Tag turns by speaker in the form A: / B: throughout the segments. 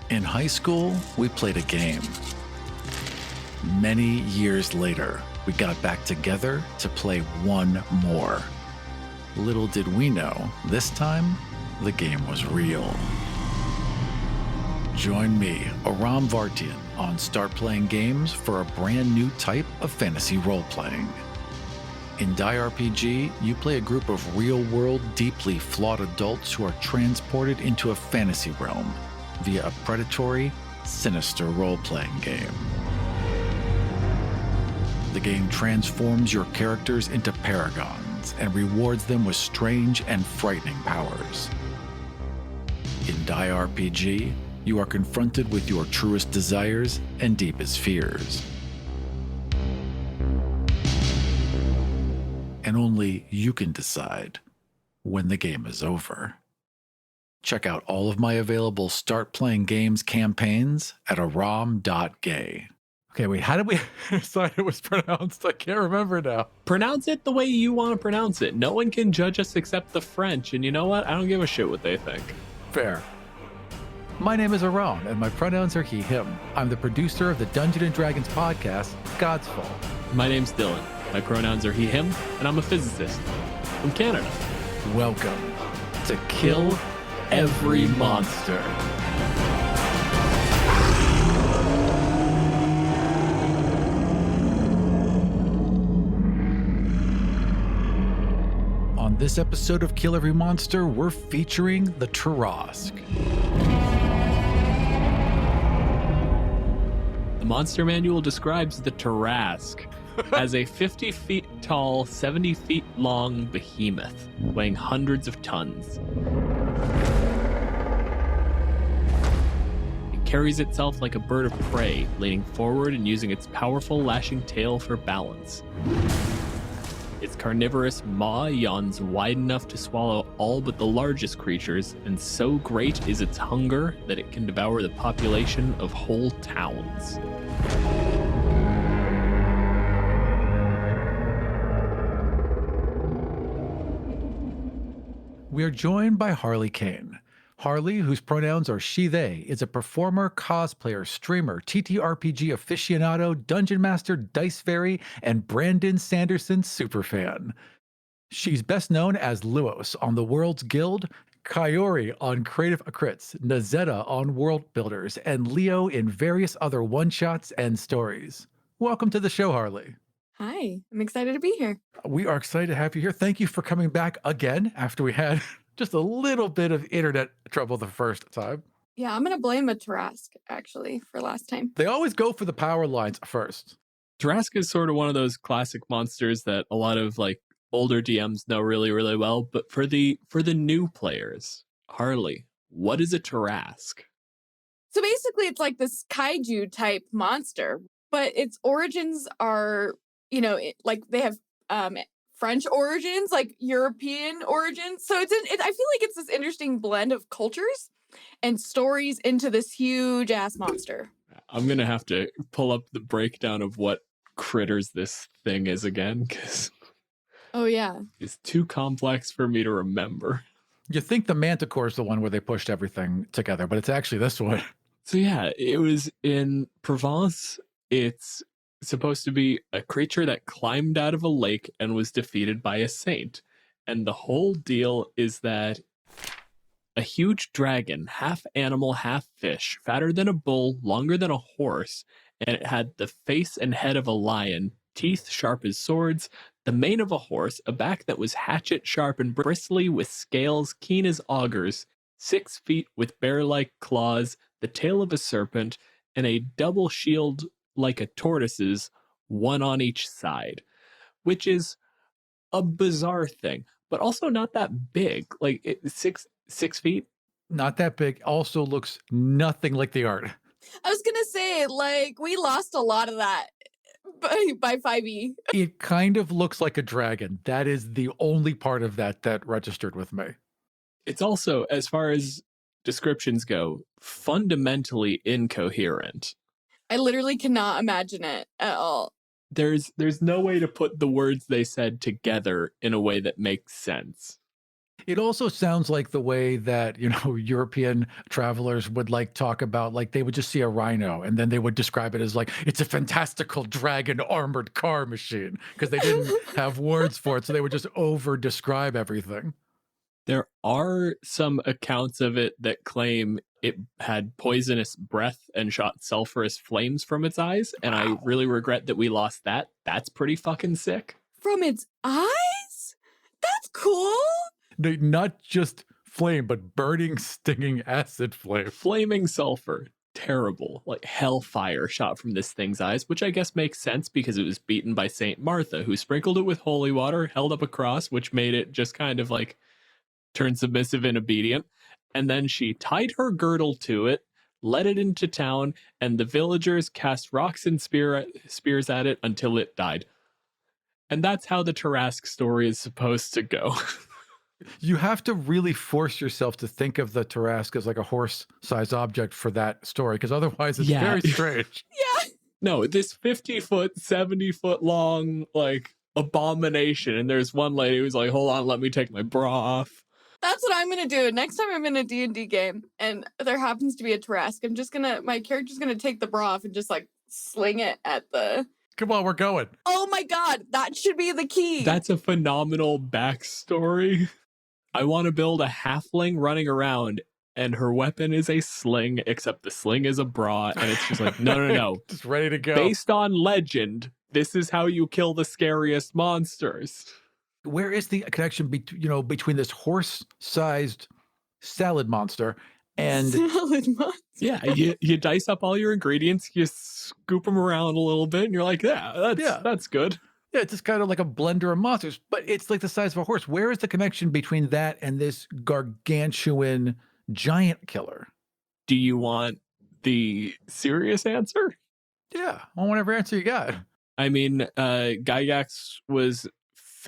A: In high school, we played a game. Many years later, we got back together to play one more. Little did we know, this time, the game was real. Join me, Aram Vartian, on Start Playing Games for a brand new type of fantasy role-playing. In TTRPG, you play a group of real-world, deeply flawed adults who are transported into a fantasy realm via a predatory, sinister role-playing game. The game transforms your characters into paragons and rewards them with strange and frightening powers. In TTRPG, you are confronted with your truest desires and deepest fears. And only you can decide when the game is over. Check out all of my available Start Playing Games campaigns at aram.gay. Okay, wait, how did we decide it was pronounced? I can't remember now.
B: Pronounce it the way you want to pronounce it. No one can judge us except the French, and you know what? I don't give a shit what they think.
A: Fair. My name is Aram, and my pronouns are he, him. I'm the producer of the Dungeons & Dragons podcast, God's Fall.
B: My name's Dylan. My pronouns are he, him, and I'm a physicist from Canada.
A: Welcome to Kill Every Monster. On this episode of Kill Every Monster, we're featuring the Tarrasque.
B: The Monster Manual describes the Tarrasque as a 50 feet tall, 70 feet long behemoth, weighing hundreds of tons. It carries itself like a bird of prey, leaning forward and using its powerful lashing tail for balance. Its carnivorous maw yawns wide enough to swallow all but the largest creatures, and so great is its hunger that it can devour the population of whole towns.
A: We are joined by Harli Kane. Harli, whose pronouns are she, they, is a performer, cosplayer, streamer, TTRPG aficionado, dungeon master, dice fairy, and Brandon Sanderson superfan. She's best known as Luos on the World's Guild, Kayori on Creative Crits, Nezetta on Worldbuilders, and Leo in various other one-shots and stories. Welcome to the show, Harli.
C: Hi, I'm excited to be here.
A: We are excited to have you here. Thank you for coming back again after we had just a little bit of internet trouble the first time.
C: Yeah, I'm going to blame a Tarrasque, actually, for last time.
A: They always go for the power lines first.
B: Tarrasque is sort of one of those classic monsters that a lot of like older DMs know really, really well. But for the new players, Harli, what is a Tarrasque?
C: So basically, it's like this kaiju type monster, but its origins are, like they have French origins, like European origins. So I feel like it's this interesting blend of cultures and stories into this huge ass monster.
B: I'm going to have to pull up the breakdown of what critters this thing is again, because
C: oh yeah,
B: it's too complex for me to remember.
A: You think the Manticore is the one where they pushed everything together, but it's actually this one.
B: So yeah, it was in Provence. It's supposed to be a creature that climbed out of a lake and was defeated by a saint. And the whole deal is that a huge dragon, half animal, half fish, fatter than a bull, longer than a horse, and it had the face and head of a lion, teeth sharp as swords, the mane of a horse, a back that was hatchet sharp and bristly with scales keen as augers, 6 feet with bear-like claws, the tail of a serpent, and a double shield like a tortoise's, one on each side, which is a bizarre thing, but also not that big. Like six feet.
A: Not that big. Also looks nothing like the art.
C: I was gonna say, like, we lost a lot of that by 5e.
A: It kind of looks like a dragon. That is the only part of that registered with me.
B: It's also, as far as descriptions go, fundamentally incoherent.
C: I literally cannot imagine it at all.
B: There's no way to put the words they said together in a way that makes sense.
A: It also sounds like the way that, European travelers would like talk about, like they would just see a rhino and then they would describe it as like, it's a fantastical dragon armored car machine because they didn't have words for it. So they would just over describe everything.
B: There are some accounts of it that claim it had poisonous breath and shot sulfurous flames from its eyes, and I
A: Wow.
B: really regret that we lost that. That's pretty fucking sick.
C: From its eyes? That's cool.
A: Not just flame, but burning, stinging acid flame.
B: Flaming sulfur. Terrible. Like hellfire shot from this thing's eyes, which I guess makes sense because it was beaten by Saint Martha, who sprinkled it with holy water, held up a cross, which made it just kind of like turn submissive and obedient. And then she tied her girdle to it, led it into town, and the villagers cast rocks and spears at it until it died. And that's how the Tarrasque story is supposed to go.
A: You have to really force yourself to think of the Tarrasque as like a horse-sized object for that story, because otherwise it's
B: Yeah.
A: very strange.
C: Yeah.
B: No, this 50-foot, 70-foot long, like, abomination. And there's one lady who's like, hold on, let me take my bra off.
C: That's what I'm gonna do. Next time I'm in a D&D game and there happens to be a Tarrasque, my character's gonna take the bra off and just like sling it at the...
A: Come on, we're going.
C: Oh my god, that should be the key.
B: That's a phenomenal backstory. I want to build a halfling running around, and her weapon is a sling, except the sling is a bra, and it's just like, no.
A: Just ready to go.
B: Based on legend, this is how you kill the scariest monsters.
A: Where is the connection between this horse-sized salad monster and
C: Salad monster.
B: Yeah, you dice up all your ingredients, you scoop them around a little bit, and you're like, that's good.
A: yeah, it's just kind of like a blender of monsters, but it's like the size of a horse. Where is the connection between that and this gargantuan giant killer?
B: Do you want the serious answer?
A: Yeah, well, whatever answer you got.
B: I mean, Gygax was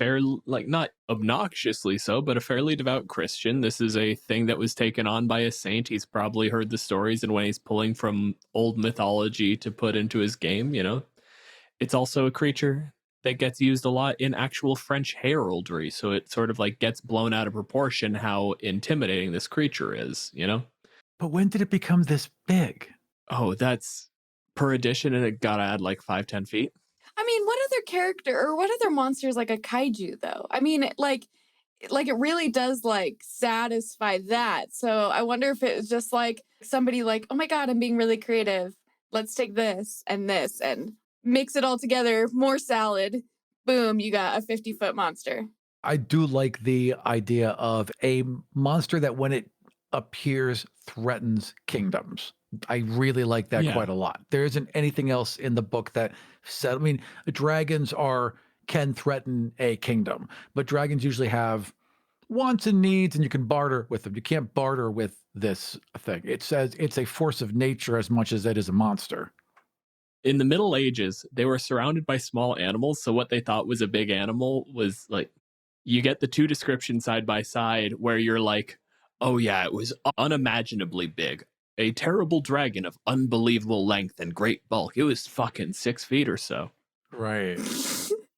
B: not obnoxiously so, but a fairly devout Christian. This is a thing that was taken on by a saint. He's probably heard the stories, and when he's pulling from old mythology to put into his game, it's also a creature that gets used a lot in actual French heraldry. So it sort of like gets blown out of proportion how intimidating this creature is,
A: But when did it become this big?
B: Oh, that's per edition, and it gotta add like 5-10 feet.
C: I mean, what other character or what other monster is like a kaiju though? I mean, like it really does like satisfy that. So I wonder if it was just like somebody like, oh my god, I'm being really creative. Let's take this and mix it all together. More salad. Boom, you got a 50-foot monster.
A: I do like the idea of a monster that when it appears threatens kingdoms. I really like that quite a lot. There isn't anything else in the book that said, I mean, dragons can threaten a kingdom, but dragons usually have wants and needs and you can barter with them. You can't barter with this thing. It says it's a force of nature as much as it is a monster.
B: In the Middle Ages, they were surrounded by small animals, so what they thought was a big animal was like, you get the two descriptions side by side where you're like, oh yeah, it was unimaginably big. A terrible dragon of unbelievable length and great bulk. It was fucking 6 feet or so.
A: Right.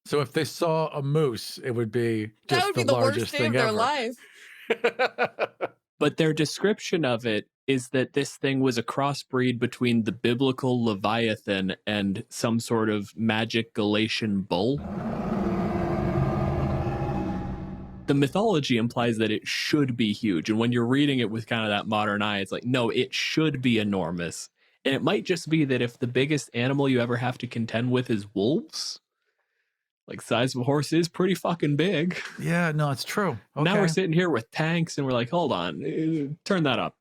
A: So if they saw a moose, it would be just
C: That would be the worst
A: largest
C: day
A: thing
C: of their
A: ever.
C: life.
B: But their description of it is that this thing was a crossbreed between the biblical Leviathan and some sort of magic Galatian bull. The mythology implies that it should be huge. And when you're reading it with kind of that modern eye, it's like, no, it should be enormous. And it might just be that if the biggest animal you ever have to contend with is wolves, like size of a horse is pretty fucking big.
A: Yeah, no, it's true. Okay.
B: Now we're sitting here with tanks and we're like, hold on, turn that up.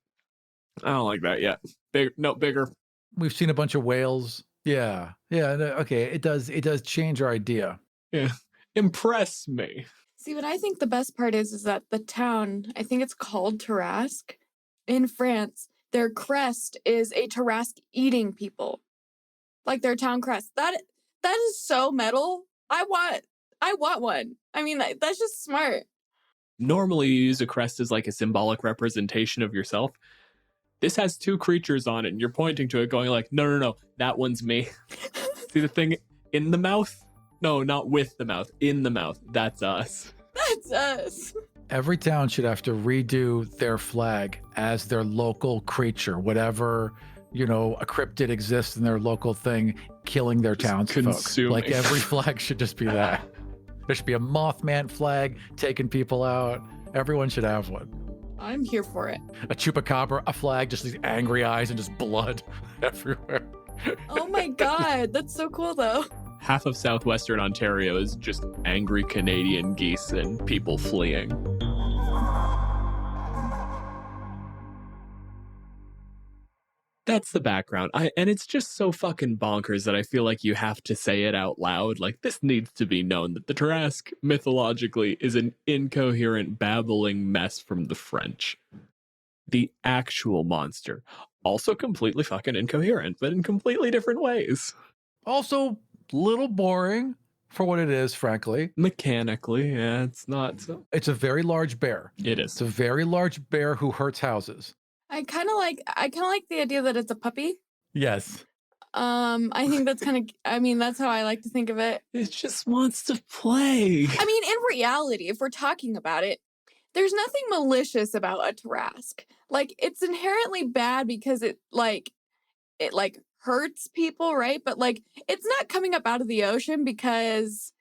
B: I don't like that yet. Bigger.
A: We've seen a bunch of whales. Yeah. Yeah. Okay. It does change our idea.
B: Yeah. Impress me.
C: See, what I think the best part is that the town, I think it's called Tarrasque in France, their crest is a Tarrasque eating people. Like their town crest. That is so metal. I want one. I mean, that's just smart.
B: Normally you use a crest as like a symbolic representation of yourself. This has two creatures on it and you're pointing to it going like, no, that one's me. See the thing in the mouth? No, not with the mouth. In the mouth. That's us.
C: That's us.
A: Every town should have to redo their flag as their local creature, whatever, a cryptid exists in their local thing, killing their
B: Just
A: townsfolk.
B: consuming.
A: Like every flag should just be that. There should be a Mothman flag taking people out. Everyone should have one.
C: I'm here for it.
A: A chupacabra, a flag, just these angry eyes and just blood everywhere.
C: Oh my god, that's so cool though.
B: Half of southwestern Ontario is just angry Canadian geese and people fleeing. That's the background. And it's just so fucking bonkers that I feel like you have to say it out loud. Like, this needs to be known that the Tarrasque, mythologically, is an incoherent, babbling mess from the French. The actual monster, also completely fucking incoherent, but in completely different ways.
A: Also, little boring for what it is, frankly.
B: Mechanically, yeah, it's not so.
A: It's a very large bear.
B: It is.
A: It's a very large bear who hurts houses.
C: I kind of like the idea that it's a puppy.
A: Yes.
C: I think that's that's how I like to think of it.
B: It just wants to play.
C: I mean, in reality, if we're talking about it, there's nothing malicious about a Tarrasque. Like, it's inherently bad because it hurts people, right? But like, it's not coming up out of the ocean because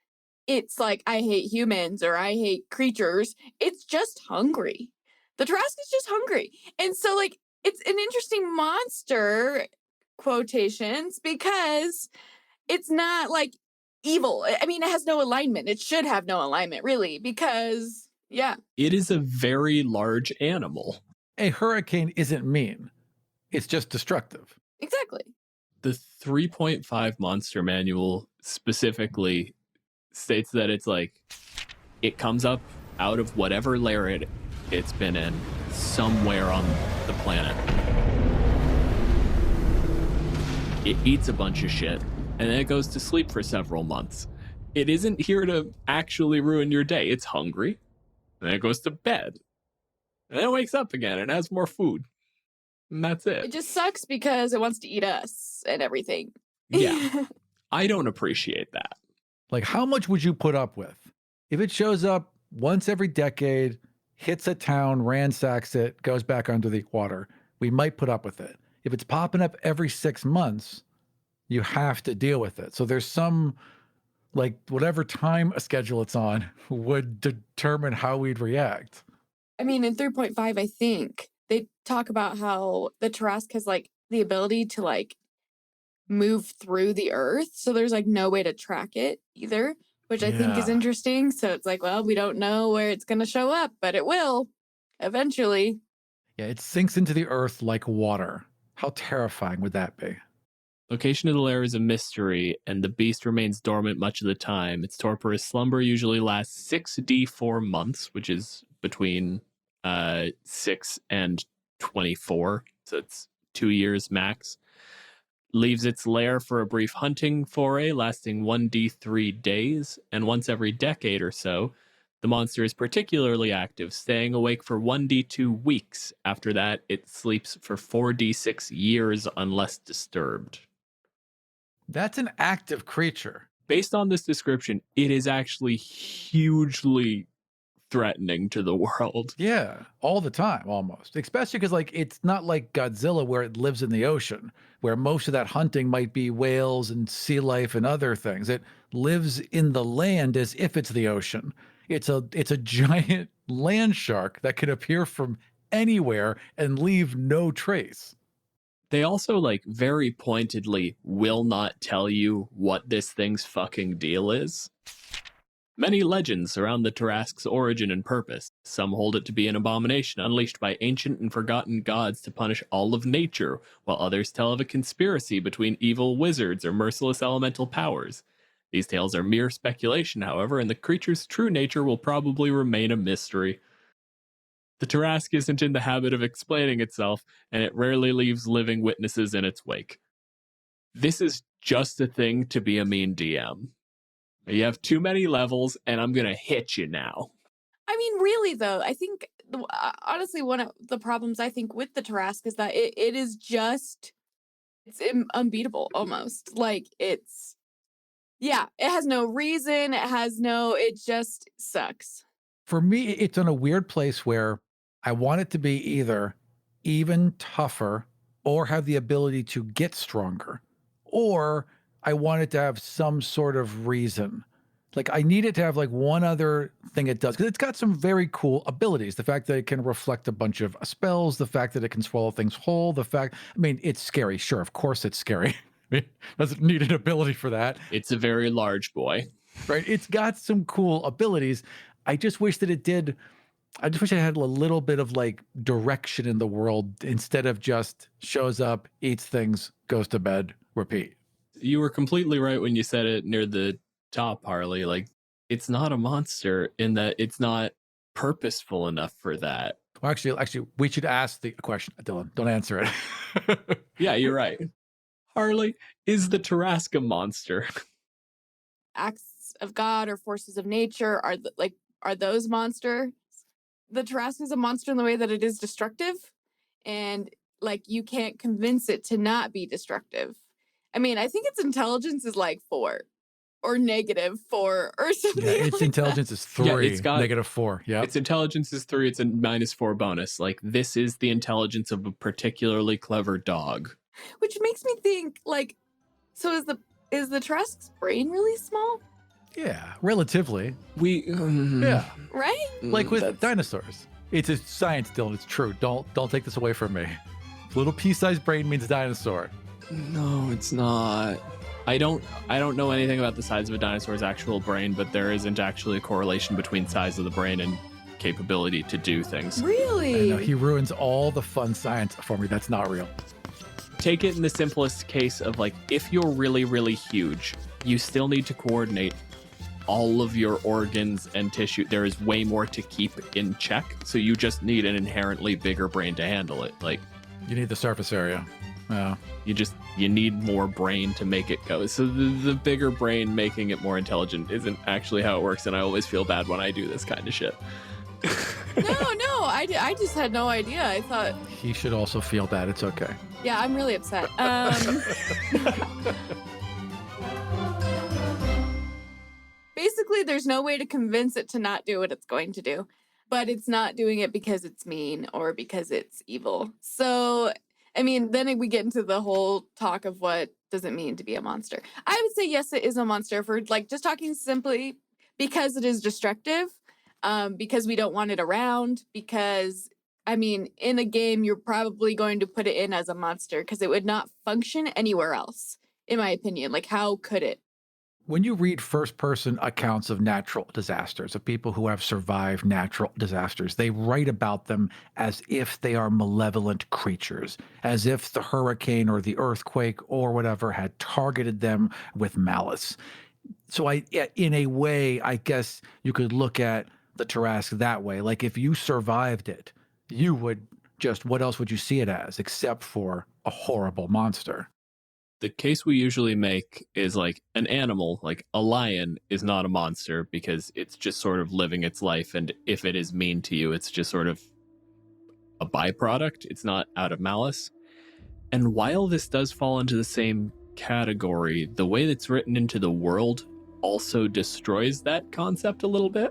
C: it's like, I hate humans or I hate creatures. It's just hungry. The Tarrasque is just hungry. And so like, it's an interesting monster, quotations, because it's not like evil. I mean, it has no alignment. It should have no alignment, really, because yeah.
B: It is a very large animal.
A: A hurricane isn't mean. It's just destructive.
C: Exactly.
B: The 3.5 monster manual specifically states that it's like, it comes up out of whatever layer it's been in somewhere on the planet. It eats a bunch of shit, and then it goes to sleep for several months. It isn't here to actually ruin your day. It's hungry, and then it goes to bed. And then it wakes up again and has more food. And that's it.
C: It just sucks because it wants to eat us and everything.
B: Yeah. I don't appreciate that.
A: Like, how much would you put up with if it shows up once every decade, hits a town, ransacks it, goes back under the water? We might put up with it. If it's popping up every 6 months, you have to deal with it. So there's some, like, whatever time schedule it's on would determine how we'd react.
C: I mean, in 3.5, I think they talk about how the Tarrasque has like the ability to like move through the earth. So there's like no way to track it either, which I think is interesting. So it's like, well, we don't know where it's going to show up, but it will eventually.
A: Yeah, it sinks into the earth like water. How terrifying would that be?
B: Location of the lair is a mystery, and the beast remains dormant much of the time. Its torporous slumber usually lasts 6d4 months, which is between 6 and 24, so it's 2 years max. Leaves its lair for a brief hunting foray lasting 1d3 days, and once every decade or so, the monster is particularly active, staying awake for 1d2 weeks. After that, it sleeps for 4d6 years unless disturbed.
A: That's an active creature.
B: Based on this description, it is actually hugely threatening to the world.
A: Yeah, all the time, almost. Especially because, like, it's not like Godzilla where it lives in the ocean, where most of that hunting might be whales and sea life and other things. It lives in the land as if it's the ocean. It's a giant land shark that can appear from anywhere and leave no trace.
B: They also, like, very pointedly will not tell you what this thing's fucking deal is. Many legends surround the Tarrasque's origin and purpose. Some hold it to be an abomination unleashed by ancient and forgotten gods to punish all of nature, while others tell of a conspiracy between evil wizards or merciless elemental powers. These tales are mere speculation, however, and the creature's true nature will probably remain a mystery. The Tarrasque isn't in the habit of explaining itself, and it rarely leaves living witnesses in its wake. This is just a thing to be a mean DM. You have too many levels, and I'm going to hit you now.
C: I mean, really, though, I think, honestly, one of the problems I think with the Tarrasque is that it is just, it's unbeatable, almost. Like, it has no reason, it just sucks.
A: For me, it's in a weird place where I want it to be either even tougher or have the ability to get stronger, or I want it to have some sort of reason. Like I need it to have like one other thing it does because it's got some very cool abilities. The fact that it can reflect a bunch of spells, the fact that it can swallow things whole, I mean, it's scary. Sure, of course it's scary. It doesn't need an ability for that.
B: It's a very large boy.
A: Right? It's got some cool abilities. I just wish that it did. I just wish I had a little bit of like direction in the world instead of just shows up, eats things, goes to bed, repeat.
B: You were completely right when you said it near the top, Harley. Like, it's not a monster in that it's not purposeful enough for that.
A: Well, actually, we should ask the question, Dylan. Don't answer it.
B: Yeah, you're right. Harley, is the Tarrasque a monster?
C: Acts of God or forces of nature are those monsters? The Tarrasque is a monster in the way that it is destructive, and like you can't convince it to not be destructive. I mean, I think its intelligence is like 4 or -4 or something.
A: Yeah, its
C: like
A: intelligence
C: that.
A: is 3,
B: Yeah, it's got-
A: -4. Yeah,
B: Its intelligence is 3, it's a -4 bonus. Like, this is the intelligence of a particularly clever dog.
C: Which makes me think, like, so is the Tarrasque's brain really small?
A: yeah, relatively.
B: Yeah.
C: Right?
A: Like with dinosaurs. It's a science, Dylan. It's true. Don't take this away from me. Little pea-sized brain means dinosaur.
B: No, it's not. I don't know anything about the size of a dinosaur's actual brain, but there isn't actually a correlation between size of the brain and capability to do things.
C: Really?
A: I know, he ruins all the fun science for me. That's not real.
B: Take it in the simplest case of like, if you're really, really huge, you still need to coordinate all of your organs and tissue. There is way more to keep in check, so you just need an inherently bigger brain to handle it. Like,
A: You need the surface area. Yeah.
B: you need more brain to make it go. So the bigger brain making it more intelligent isn't actually how it works, and I always feel bad when I do this kind of shit.
C: No, I just had no idea. I thought,
A: He should also feel bad. It's okay.
C: yeah, I'm really upset. Basically, there's no way to convince it to not do what it's going to do, but it's not doing it because it's mean or because it's evil. So, I mean, then we get into the whole talk of what does it mean to be a monster. I would say, yes, it is a monster for like just talking simply because it is destructive, because we don't want it around, because, I mean, in a game, you're probably going to put it in as a monster because it would not function anywhere else, in my opinion. Like, how could it?
A: When you read first-person accounts of natural disasters, of people who have survived natural disasters, they write about them as if they are malevolent creatures, as if the hurricane or the earthquake or whatever had targeted them with malice. So in a way, I guess you could look at the Tarrasque that way. Like if you survived it, you would just, what else would you see it as except for a horrible monster?
B: The case we usually make is like an animal, like a lion, is not a monster because it's just sort of living its life. And if it is mean to you, it's just sort of a byproduct. It's not out of malice. And while this does fall into the same category, the way that's written into the world also destroys that concept a little bit.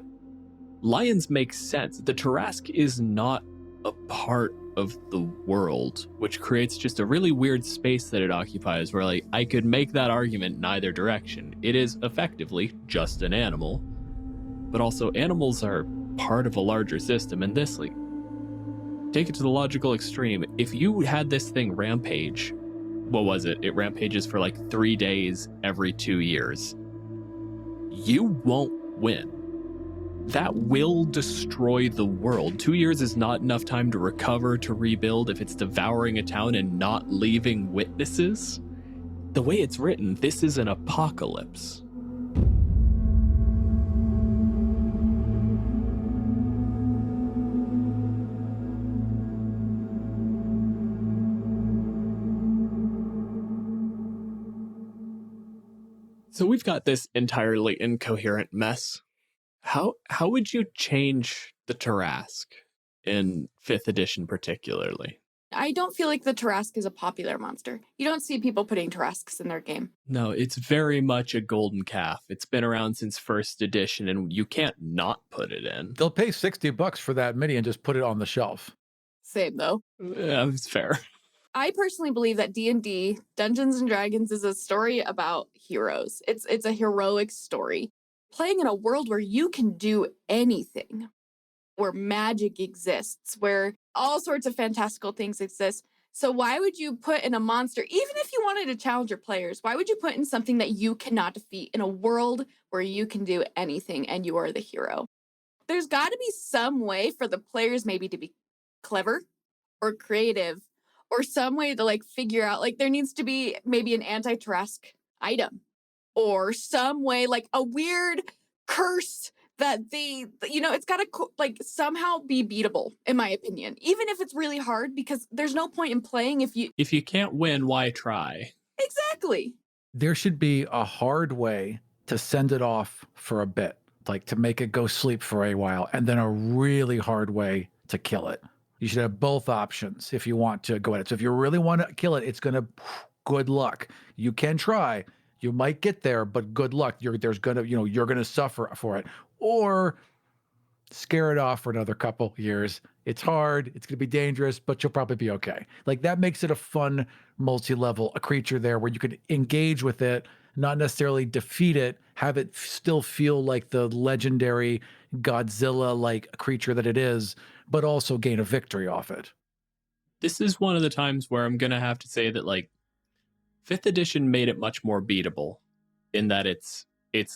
B: Lions make sense. The Tarrasque is not a part of the world, which creates just a really weird space that it occupies where like I could make that argument in either direction. It is effectively just an animal, but also animals are part of a larger system, and this, like, take it to the logical extreme. If you had this thing rampage, what was it? It rampages for like 3 days every 2 years. You won't win. That will destroy the world. 2 years is not enough time to recover, to rebuild, if it's devouring a town and not leaving witnesses. The way it's written, this is an apocalypse. So we've got this entirely incoherent mess. How would you change the Tarrasque in 5th edition particularly?
C: I don't feel like the Tarrasque is a popular monster. You don't see people putting Tarrasques in their game.
B: No, it's very much a golden calf. It's been around since first edition, and you can't not put it in.
A: They'll pay $60 for that mini and just put it on the shelf.
C: Same though.
B: Yeah, it's fair.
C: I personally believe that D&D, Dungeons and Dragons, is a story about heroes. It's a heroic story. Playing in a world where you can do anything, where magic exists, where all sorts of fantastical things exist. So why would you put in a monster, even if you wanted to challenge your players, why would you put in something that you cannot defeat in a world where you can do anything and you are the hero? There's got to be some way for the players maybe to be clever or creative or some way to like figure out, like there needs to be maybe an anti-Tarrasque item or some way, like a weird curse that they, it's got to like somehow be beatable, in my opinion, even if it's really hard, because there's no point in playing if you
B: can't win, why try?
C: Exactly.
A: There should be a hard way to send it off for a bit, like to make it go sleep for a while, and then a really hard way to kill it. You should have both options if you want to go at it. So if you really want to kill it, it's going to, good luck. You can try. You might get there, but good luck. You're going to suffer for it. Or scare it off for another couple years. It's hard. It's going to be dangerous, but you'll probably be okay. Like that makes it a fun multi-level, a creature there where you could engage with it, not necessarily defeat it, have it still feel like the legendary Godzilla-like creature that it is, but also gain a victory off it.
B: This is one of the times where I'm going to have to say that like 5th edition made it much more beatable in that it's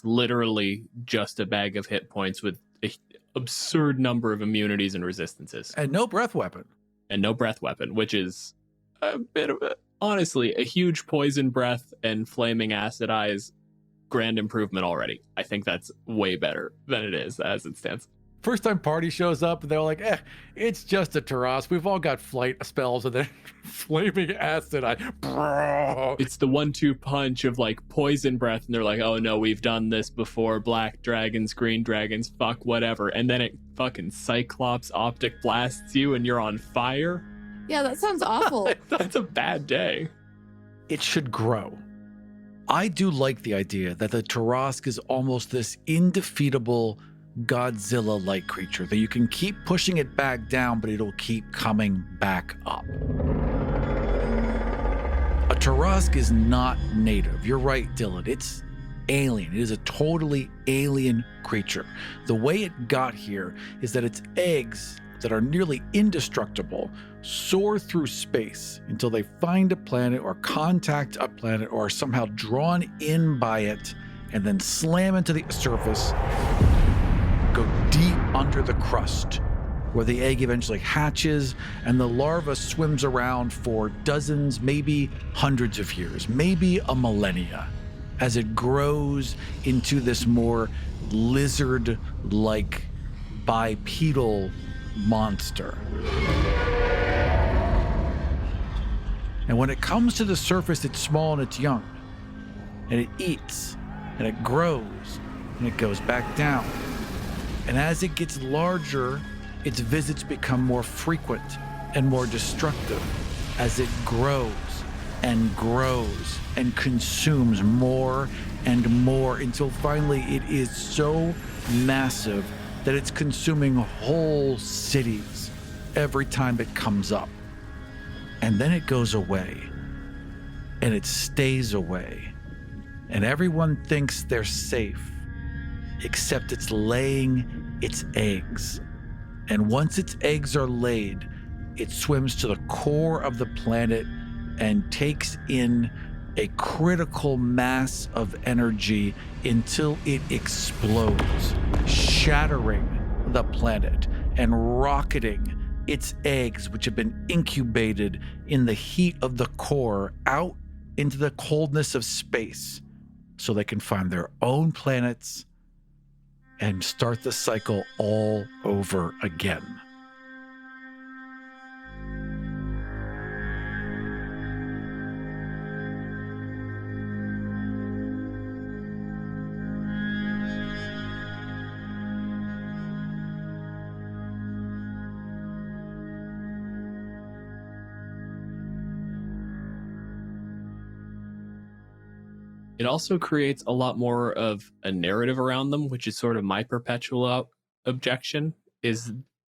B: literally just a bag of hit points with an absurd number of immunities and resistances.
A: And no breath weapon.
B: Which is a bit of honestly, a huge poison breath and flaming acid eyes grand improvement already. I think that's way better than it is as it stands.
A: First time party shows up, and they're like, it's just a Tarrasque. We've all got flight spells, and then flaming acid.
B: It's the 1-2 punch of like poison breath, and they're like, oh no, we've done this before. Black dragons, green dragons, fuck whatever. And then it fucking Cyclops optic blasts you, and you're on fire.
C: Yeah, that sounds awful.
B: That's a bad day.
A: It should grow. I do like the idea that the Tarrasque is almost this indefeatable Godzilla-like creature that you can keep pushing it back down, but it'll keep coming back up. A Tarrasque is not native. You're right, Dylan. It's alien. It is a totally alien creature. The way it got here is that its eggs that are nearly indestructible soar through space until they find a planet or contact a planet or are somehow drawn in by it and then slam into the surface, go deep under the crust where the egg eventually hatches and the larva swims around for dozens, maybe hundreds of years, maybe a millennia, as it grows into this more lizard-like bipedal monster. And when it comes to the surface, it's small and it's young, and it eats, and it grows, and it goes back down. And as it gets larger, its visits become more frequent and more destructive as it grows and consumes more and more until finally it is so massive that it's consuming whole cities every time it comes up. And then it goes away, and it stays away, and everyone thinks they're safe, except it's laying its eggs. And once its eggs are laid, it swims to the core of the planet and takes in a critical mass of energy until it explodes, shattering the planet and rocketing its eggs, which have been incubated in the heat of the core, out into the coldness of space so they can find their own planets and start the cycle all over again.
B: It also creates a lot more of a narrative around them, which is sort of my perpetual objection, is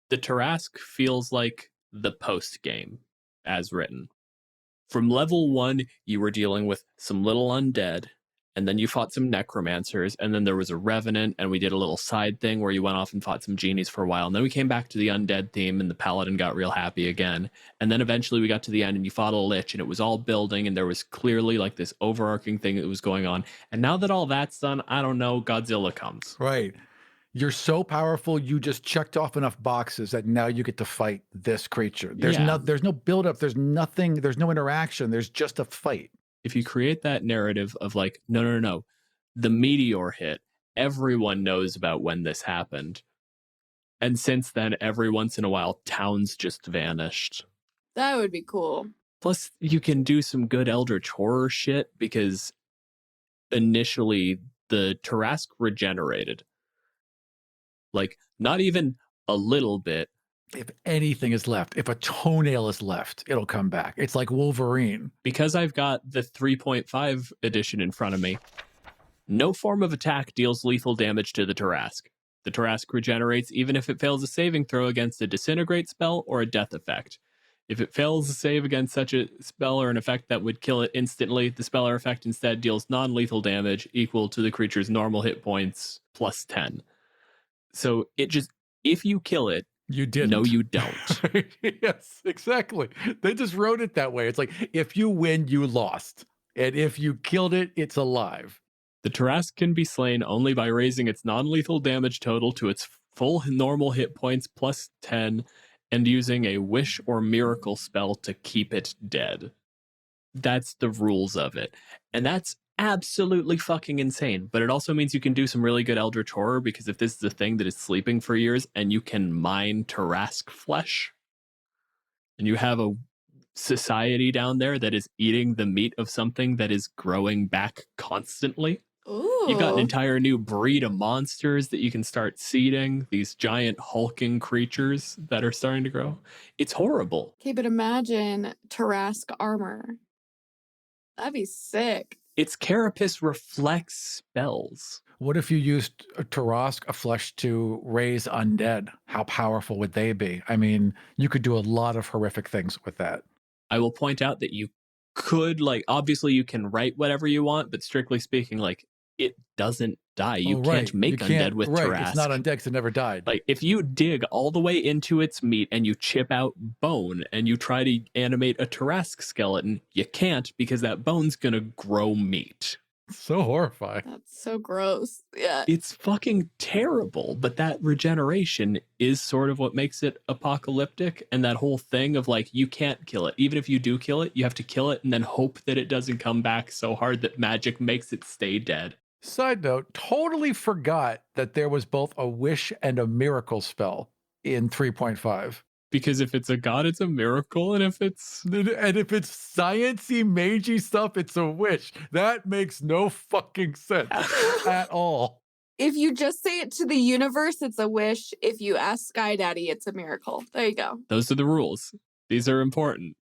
B: the Tarrasque feels like the post game as written. From level 1, you were dealing with some little undead, and then you fought some necromancers, and then there was a revenant, and we did a little side thing where you went off and fought some genies for a while, and then we came back to the undead theme, and the paladin got real happy again, and then eventually we got to the end, and you fought a lich, and it was all building, and there was clearly like this overarching thing that was going on, and now that all that's done, I don't know, Godzilla comes.
A: Right. You're so powerful, you just checked off enough boxes that now you get to fight this creature. There's no buildup, there's nothing, there's no interaction, there's just a fight.
B: If you create that narrative of like, no, the meteor hit, everyone knows about when this happened. And since then, every once in a while, towns just vanished.
C: That would be cool.
B: Plus, you can do some good Eldritch horror shit because initially the Tarrasque regenerated. Like, not even a little bit.
A: If anything is left, if a toenail is left, it'll come back. It's like Wolverine.
B: Because I've got the 3.5 edition in front of me, no form of attack deals lethal damage to the Tarrasque. The Tarrasque regenerates even if it fails a saving throw against a disintegrate spell or a death effect. If it fails a save against such a spell or an effect that would kill it instantly, the spell or effect instead deals non-lethal damage equal to the creature's normal hit points plus 10. So it just, if you kill it,
A: you didn't.
B: No, you don't.
A: Yes, exactly. They just wrote it that way. It's like, if you win, you lost. And if you killed it, it's alive.
B: The Tarrasque can be slain only by raising its non-lethal damage total to its full normal hit points plus 10 and using a wish or miracle spell to keep it dead. That's the rules of it. And that's absolutely fucking insane. But it also means you can do some really good Eldritch horror, because if this is a thing that is sleeping for years and you can mine Tarrasque flesh, and you have a society down there that is eating the meat of something that is growing back constantly.
C: Ooh.
B: You've got an entire new breed of monsters that you can start seeding, these giant hulking creatures that are starting to grow. It's horrible.
C: Okay, but imagine Tarrasque armor. That'd be sick.
B: Its carapace reflects spells.
A: What if you used a Tarrasque, a flesh, to raise undead? How powerful would they be? I mean, you could do a lot of horrific things with that.
B: I will point out that you could, like, obviously you can write whatever you want, but strictly speaking, like, it doesn't die. You can't make undead with Tarrasque.
A: It's not undead because it never died.
B: Like, if you dig all the way into its meat and you chip out bone and you try to animate a Tarrasque skeleton, you can't, because that bone's gonna grow meat.
A: So horrifying.
C: That's so gross. Yeah.
B: It's fucking terrible, but that regeneration is sort of what makes it apocalyptic, and that whole thing of, like, you can't kill it. Even if you do kill it, you have to kill it and then hope that it doesn't come back so hard that magic makes it stay dead.
A: Side note, totally forgot that there was both a wish and a miracle spell in 3.5.
B: Because if it's a god, it's a miracle, and if it's
A: sciencey, magey stuff, it's a wish. That makes no fucking sense at all.
C: If you just say it to the universe, it's a wish. If you ask Sky Daddy, it's a miracle. There you go.
B: Those are the rules. These are important.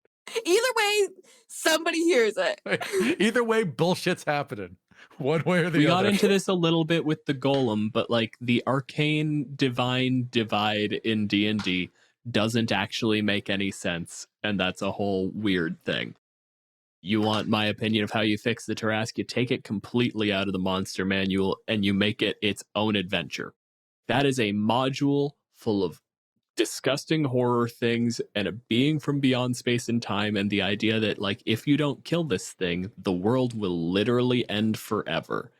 C: Either way, somebody hears it.
A: Either way, bullshit's happening. One way or the other.
B: We got into this a little bit with the golem, but, like, the arcane divine divide in D&D doesn't actually make any sense, and that's a whole weird thing. You want my opinion of how you fix the Tarrasque, you take it completely out of the monster manual and you make it its own adventure. That is a module full of disgusting horror things and a being from beyond space and time, and the idea that, like, if you don't kill this thing, the world will literally end forever.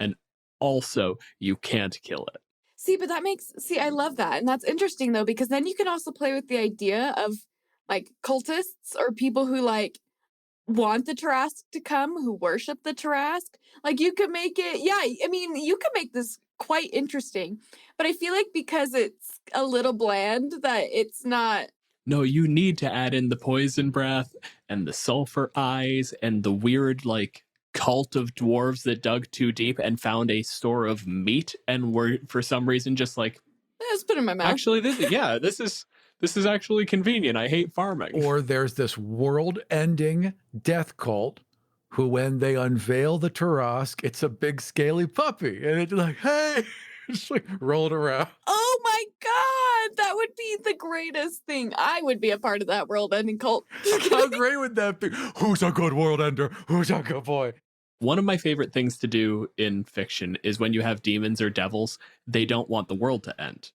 B: And also, you can't kill it.
C: See, but I love that. And that's interesting, though, because then you can also play with the idea of, like, cultists or people who, like, want the Tarrasque to come, who worship the Tarrasque. Like, you could make it, you could make this quite interesting. But I feel like because it's a little bland that it's not.
B: No, you need to add in the poison breath and the sulfur eyes and the weird, like, cult of dwarves that dug too deep and found a store of meat and were, for some reason, just like,
C: let's put it in my mouth.
B: Actually, this is actually convenient. I hate farming.
A: Or there's this world-ending death cult who, when they unveil the Tarrasque, it's a big scaly puppy. And it's like, hey, just like rolled around.
C: Oh my God, that would be the greatest thing. I would be a part of that world ending cult.
A: How great would that be? Who's a good world ender? Who's a good boy?
B: One of my favorite things to do in fiction is when you have demons or devils, they don't want the world to end.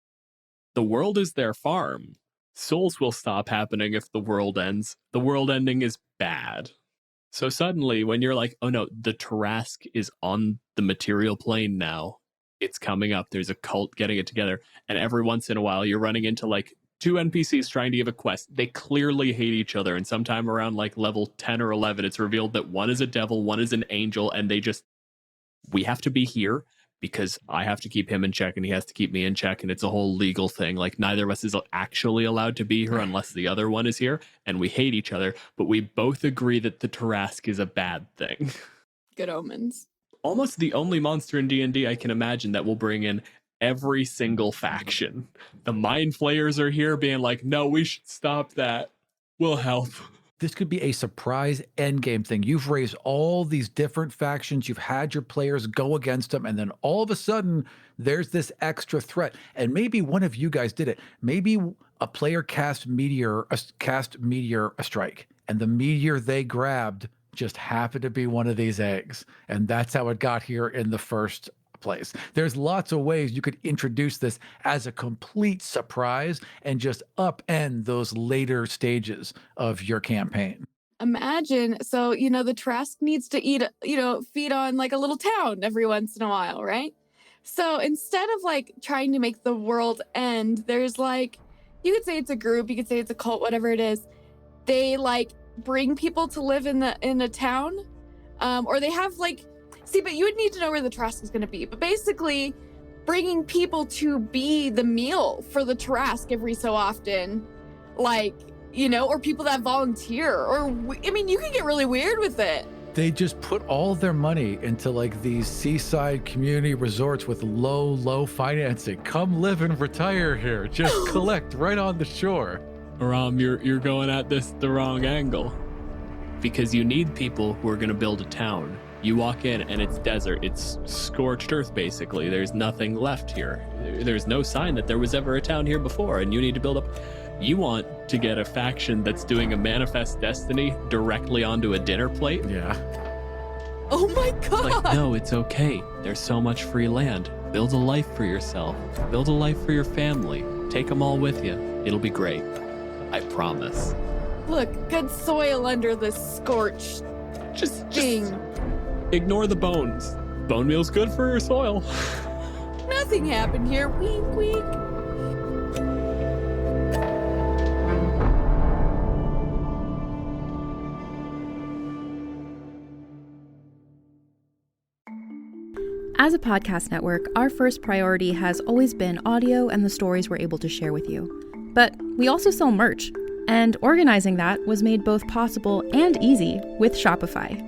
B: The world is their farm. Souls will stop happening if the world ends. The world ending is bad. So suddenly, when you're like, oh no, the Tarrasque is on the material plane now, it's coming up, there's a cult getting it together, and every once in a while you're running into like 2 NPCs trying to give a quest. They clearly hate each other, and sometime around like level 10 or 11, it's revealed that one is a devil, one is an angel, and we have to be here because I have to keep him in check and he has to keep me in check, and it's a whole legal thing. Like, neither of us is actually allowed to be here unless the other one is here, and we hate each other, but we both agree that the Tarrasque is a bad thing.
C: Good omens.
B: Almost the only monster in D&D I can imagine that will bring in every single faction. The Mind Flayers are here being like, no, we should stop that. We'll help.
A: This could be a surprise endgame thing. You've raised all these different factions. You've had your players go against them. And then all of a sudden, there's this extra threat. And maybe one of you guys did it. Maybe a player cast meteor a strike. And the meteor they grabbed just happened to be one of these eggs. And that's how it got here in the first place. There's lots of ways you could introduce this as a complete surprise and just upend those later stages of your campaign.
C: Imagine, so, the Tarrasque needs to eat, feed on like a little town every once in a while, right? So instead of like trying to make the world end, there's like, you could say it's a group, you could say it's a cult, whatever it is. They like bring people to live in a town, or they have like, but you would need to know where the Tarrasque is going to be. But basically, bringing people to be the meal for the Tarrasque every so often, like, or people that volunteer, or you can get really weird with it.
A: They just put all their money into like these seaside community resorts with low financing. Come live and retire here. Just collect right on the shore.
B: Aram, you're going at this the wrong angle. Because you need people who are going to build a town. You walk in and it's desert. It's scorched earth, basically. There's nothing left here. There's no sign that there was ever a town here before, and you need to build up. You want to get a faction that's doing a manifest destiny directly onto a dinner plate?
A: Yeah.
C: Oh my God.
B: Like, no, it's okay. There's so much free land. Build a life for yourself. Build a life for your family. Take them all with you. It'll be great. I promise.
C: Look, good soil under the scorched
B: Just
C: thing.
B: ignore the bones. Bone meal's good for your soil.
C: Nothing happened here. Wink, wink.
D: As a podcast network, our first priority has always been audio and the stories we're able to share with you. But we also sell merch, and organizing that was made both possible and easy with Shopify.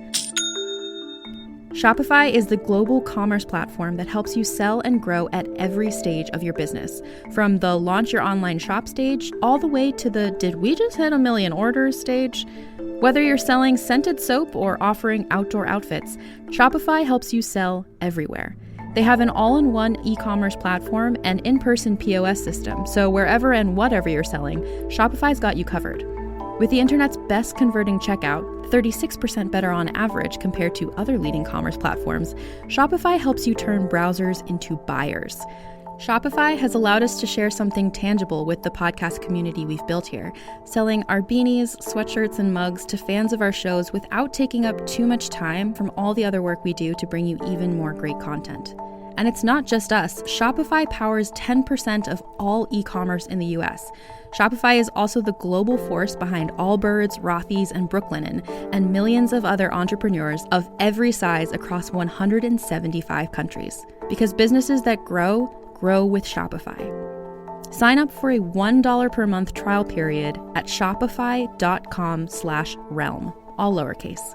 D: Shopify is the global commerce platform that helps you sell and grow at every stage of your business, from the launch your online shop stage all the way to the did we just hit 1 million orders stage. Whether you're selling scented soap or offering outdoor outfits, Shopify helps you sell everywhere. They have an all-in-one e-commerce platform and in-person POS system, so wherever and whatever you're selling, Shopify's got you covered. With the internet's best converting checkout, 36% better on average compared to other leading commerce platforms, Shopify helps you turn browsers into buyers. Shopify has allowed us to share something tangible with the podcast community we've built here, selling our beanies, sweatshirts, and mugs to fans of our shows without taking up too much time from all the other work we do to bring you even more great content. And it's not just us. Shopify powers 10% of all e-commerce in the US. Shopify is also the global force behind Allbirds, Rothy's, and Brooklinen, and millions of other entrepreneurs of every size across 175 countries. Because businesses that grow with Shopify. Sign up for a $1 per month trial period at shopify.com/realm, all lowercase.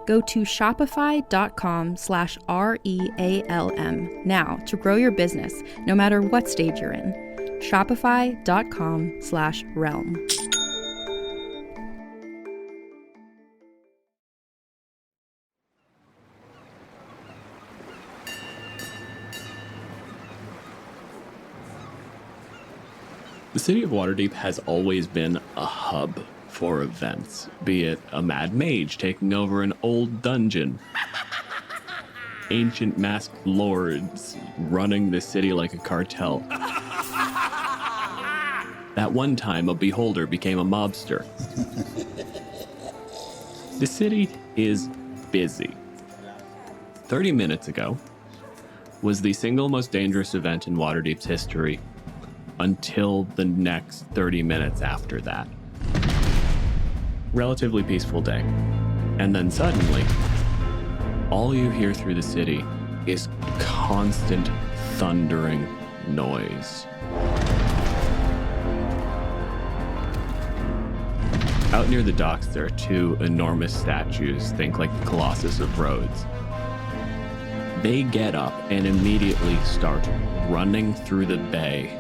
D: Go to shopify.com/REALM now to grow your business, no matter what stage you're in. Shopify.com/realm.
B: The city of Waterdeep has always been a hub for events, be it a mad mage taking over an old dungeon, ancient masked lords running the city like a cartel. That one time a beholder became a mobster. The city is busy. 30 minutes ago was the single most dangerous event in Waterdeep's history until the next 30 minutes after that. Relatively peaceful day. And then suddenly, all you hear through the city is constant thundering noise. Out near the docks, there are two enormous statues, think like the Colossus of Rhodes. They get up and immediately start running through the bay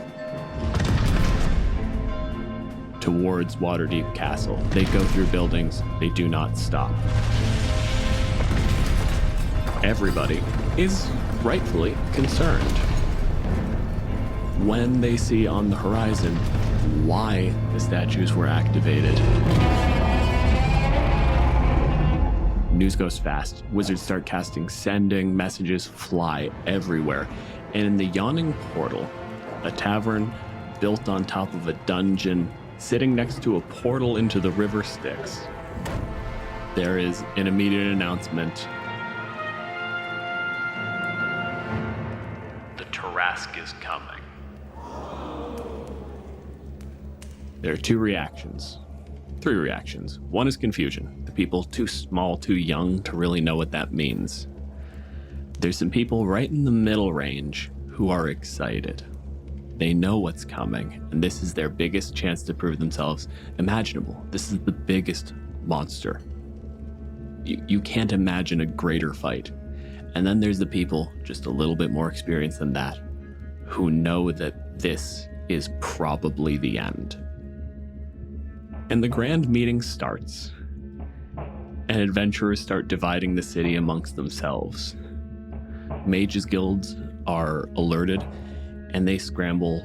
B: towards Waterdeep Castle. They go through buildings, they do not stop. Everybody is rightfully concerned when they see on the horizon why the statues were activated. News goes fast. Wizards start casting sending, messages fly everywhere. And in the yawning portal, a tavern built on top of a dungeon, sitting next to a portal into the river Styx, there is an immediate announcement. The Tarrasque is coming. There are three reactions. One is confusion. The people too small, too young to really know what that means. There's some people right in the middle range who are excited. They know what's coming, and this is their biggest chance to prove themselves imaginable. This is the biggest monster. You can't imagine a greater fight. And then there's the people just a little bit more experienced than that, who know that this is probably the end. And the grand meeting starts, and adventurers start dividing the city amongst themselves. Mages' guilds are alerted, and they scramble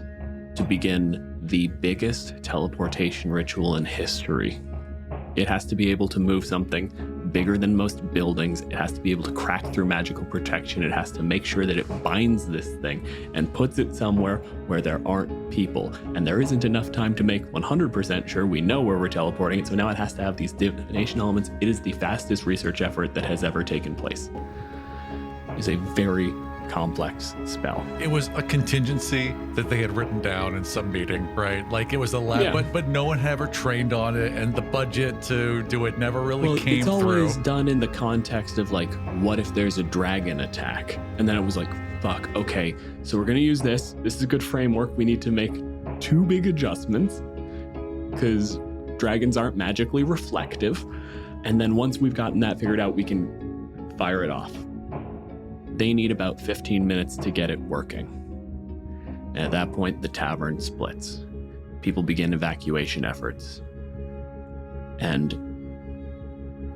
B: to begin the biggest teleportation ritual in history. It has to be able to move something bigger than most buildings. It has to be able to crack through magical protection. It has to make sure that it binds this thing and puts it somewhere where there aren't people. And there isn't enough time to make 100% sure we know where we're teleporting it, so now it has to have these divination elements. It is the fastest research effort that has ever taken place. It's a very complex spell.
A: It was a contingency that they had written down in some meeting, right? Like it was a lab,
B: Yeah.
A: but no one had ever trained on it, and the budget to do it never really came
B: it's
A: through.
B: always done in the context of like, what if there's a dragon attack? And then it was like, fuck, okay, so we're gonna use this. This is a good framework. We need to make two big adjustments because dragons aren't magically reflective. And then once we've gotten that figured out, we can fire it off. They need about 15 minutes to get it working. And at that point, the tavern splits. People begin evacuation efforts. And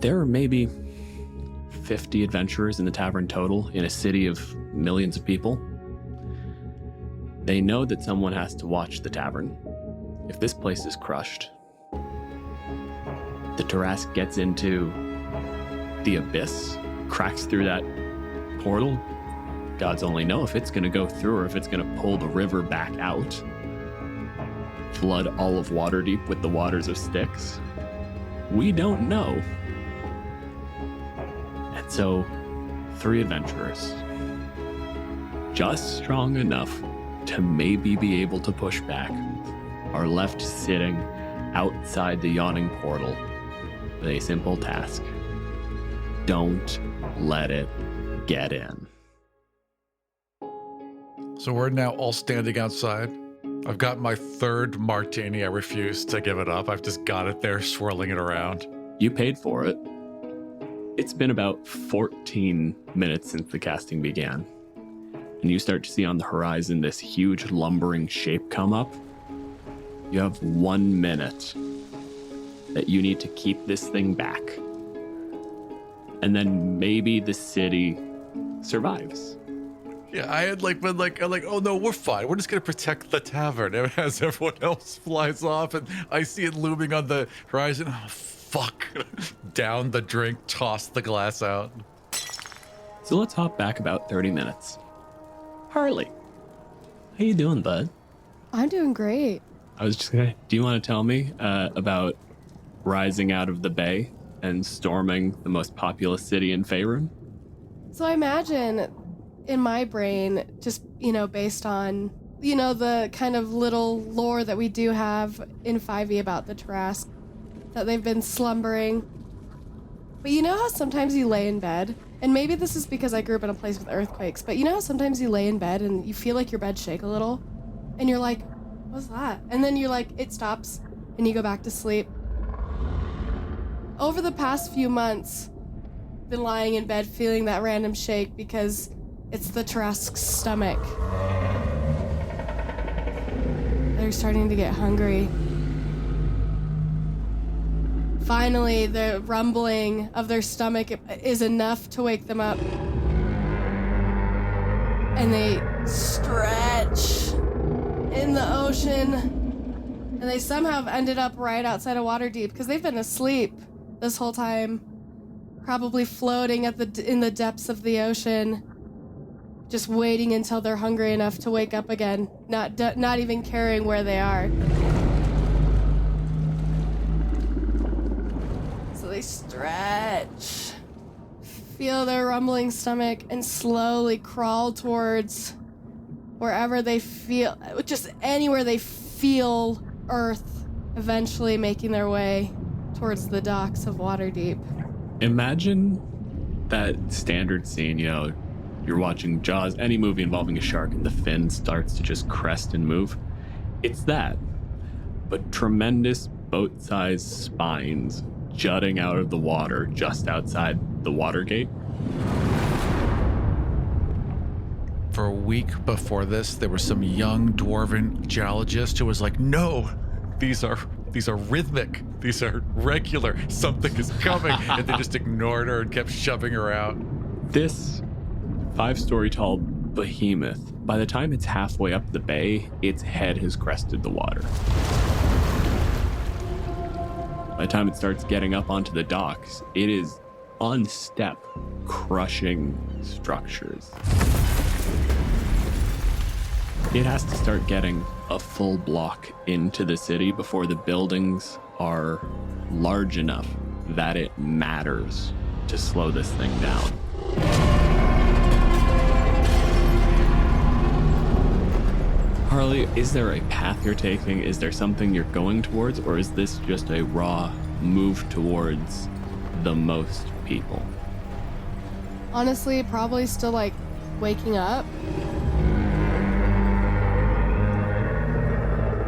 B: there are maybe 50 adventurers in the tavern total in a city of millions of people. They know that someone has to watch the tavern. If this place is crushed, the Tarrasque gets into the abyss, cracks through that portal. Gods only know if it's going to go through or if it's going to pull the river back out, flood all of Waterdeep with the waters of Styx. We don't know. And so 3 adventurers, just strong enough to maybe be able to push back, are left sitting outside the yawning portal with a simple task. Don't let it get in.
A: So we're now all standing outside. I've got my 3rd martini. I refuse to give it up. I've just got it there, swirling it around.
B: You paid for it. It's been about 14 minutes since the casting began. And you start to see on the horizon this huge lumbering shape come up. You have 1 minute that you need to keep this thing back. And then maybe the city survives.
A: Yeah, I had like been like, I'm like, oh no, we're fine. We're just gonna protect the tavern as everyone else flies off, and I see it looming on the horizon. Oh fuck! Down the drink, toss the glass out.
B: So let's hop back about 30 minutes. Harli, how you doing, bud?
E: I'm doing great.
B: I was just gonna. Do you want to tell me about rising out of the bay and storming the most populous city in Faerun?
E: So I imagine in my brain, just, based on, the kind of little lore that we do have in 5e about the Tarrasque, that they've been slumbering. But you know how sometimes you lay in bed, and maybe this is because I grew up in a place with earthquakes, but you know how sometimes you lay in bed and you feel like your bed shake a little, and you're like, what's that? And then you're like, it stops, and you go back to sleep. Over the past few months, I've been lying in bed feeling that random shake because it's the Tarrasque's stomach. They're starting to get hungry. Finally, the rumbling of their stomach is enough to wake them up. And they stretch in the ocean. And they somehow have ended up right outside of Waterdeep because they've been asleep this whole time. Probably floating in the depths of the ocean. Just waiting until they're hungry enough to wake up again. Not even caring where they are. They stretch, feel their rumbling stomach, and slowly crawl towards wherever they feel, just anywhere they feel earth, eventually making their way towards the docks of Waterdeep.
B: Imagine that standard scene, you're watching Jaws, any movie involving a shark, and the fin starts to just crest and move. It's that, but tremendous boat-sized spines jutting out of the water just outside the water gate.
A: For a week before this, there was some young dwarven geologist who was like, no, these are rhythmic, these are regular, something is coming, and they just ignored her and kept shoving her out.
B: This 5-story tall behemoth, by the time it's halfway up the bay, its head has crested the water. By the time it starts getting up onto the docks, it is on step, crushing structures. It has to start getting a full block into the city before the buildings are large enough that it matters to slow this thing down. Harli, is there a path you're taking? Is there something you're going towards? Or is this just a raw move towards the most people?
E: Honestly, probably still waking up.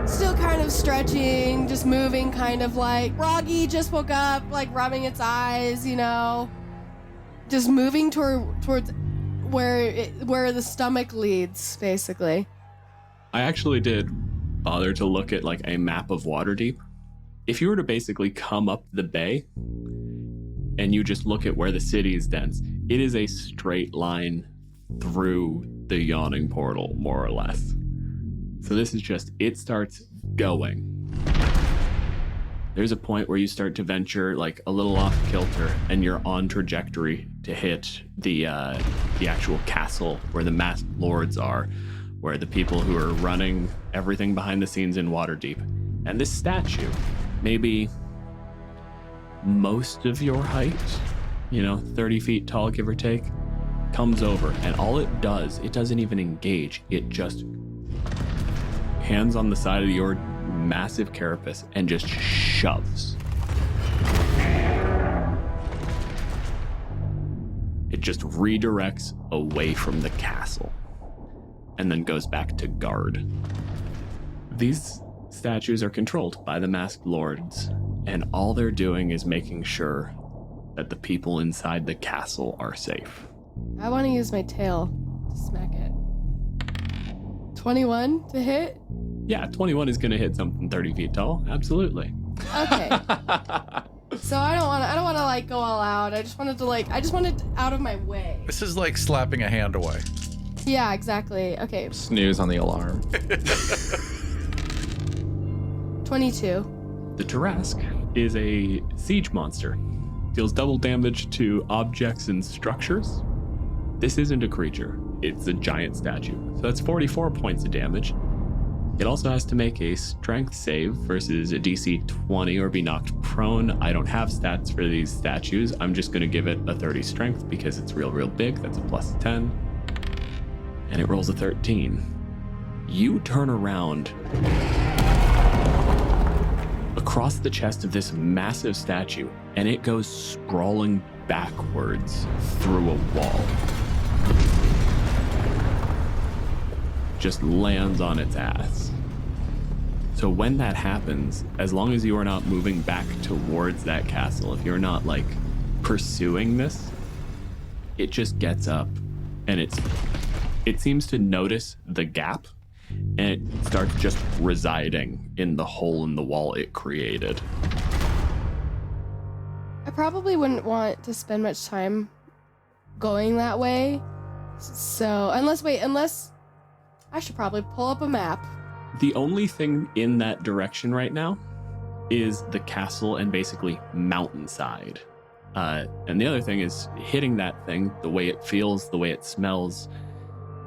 E: Still kind of stretching, just moving, kind of like Froggy just woke up, rubbing its eyes, just moving towards where the stomach leads, basically.
B: I actually did bother to look at a map of Waterdeep. If you were to basically come up the bay and you just look at where the city is dense, it is a straight line through the yawning portal, more or less. So this is just, it starts going. There's a point where you start to venture a little off kilter and you're on trajectory to hit the actual castle where the masked lords are, where the people who are running everything behind the scenes in Waterdeep. And this statue, maybe most of your height, 30 feet tall, give or take, comes over. And all it doesn't even engage. It just hands on the side of your massive carapace and just shoves. It just redirects away from the castle and then goes back to guard. These statues are controlled by the masked lords, and all they're doing is making sure that the people inside the castle are safe.
E: I want to use my tail to smack it. 21 to hit?
B: Yeah, 21 is going to hit something 30 feet tall. Absolutely.
E: Okay. So I don't want to go all out. I just wanted out of my way.
A: This is like slapping a hand away.
E: Yeah, exactly. Okay,
F: Snooze on the alarm.
E: 22.
B: The Tarrasque is a siege monster. Deals double damage to objects and structures. This isn't a creature. It's a giant statue. So that's 44 points of damage. It also has to make a strength save versus a DC 20 or be knocked prone. I don't have stats for these statues. I'm just going to give it a 30 strength because it's real big. That's a plus 10. And it rolls a 13. You turn around across the chest of this massive statue, and it goes sprawling backwards through a wall. Just lands on its ass. So when that happens, as long as you are not moving back towards that castle, if you're not like pursuing this, it just gets up and it seems to notice the gap and it starts just residing in the hole in the wall it created.
E: I probably wouldn't want to spend much time going that way. So, unless I should probably pull up a map.
B: The only thing in that direction right now is the castle and basically mountainside. And the other thing is hitting that thing, the way it feels, the way it smells,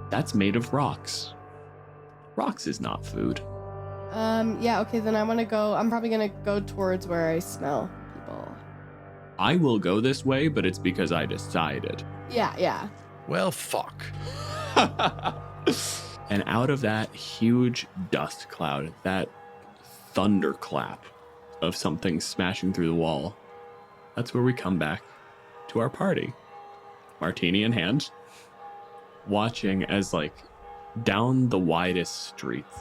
B: that's made of rocks. Rocks is not food.
E: Yeah, okay, then I'm probably gonna go towards where I smell people.
B: I will go this way, but it's because I decided.
E: Yeah.
A: Well, fuck.
B: And out of that huge dust cloud, that thunderclap of something smashing through the wall, that's where we come back to our party. Martini in hand, watching as, like, down the widest streets,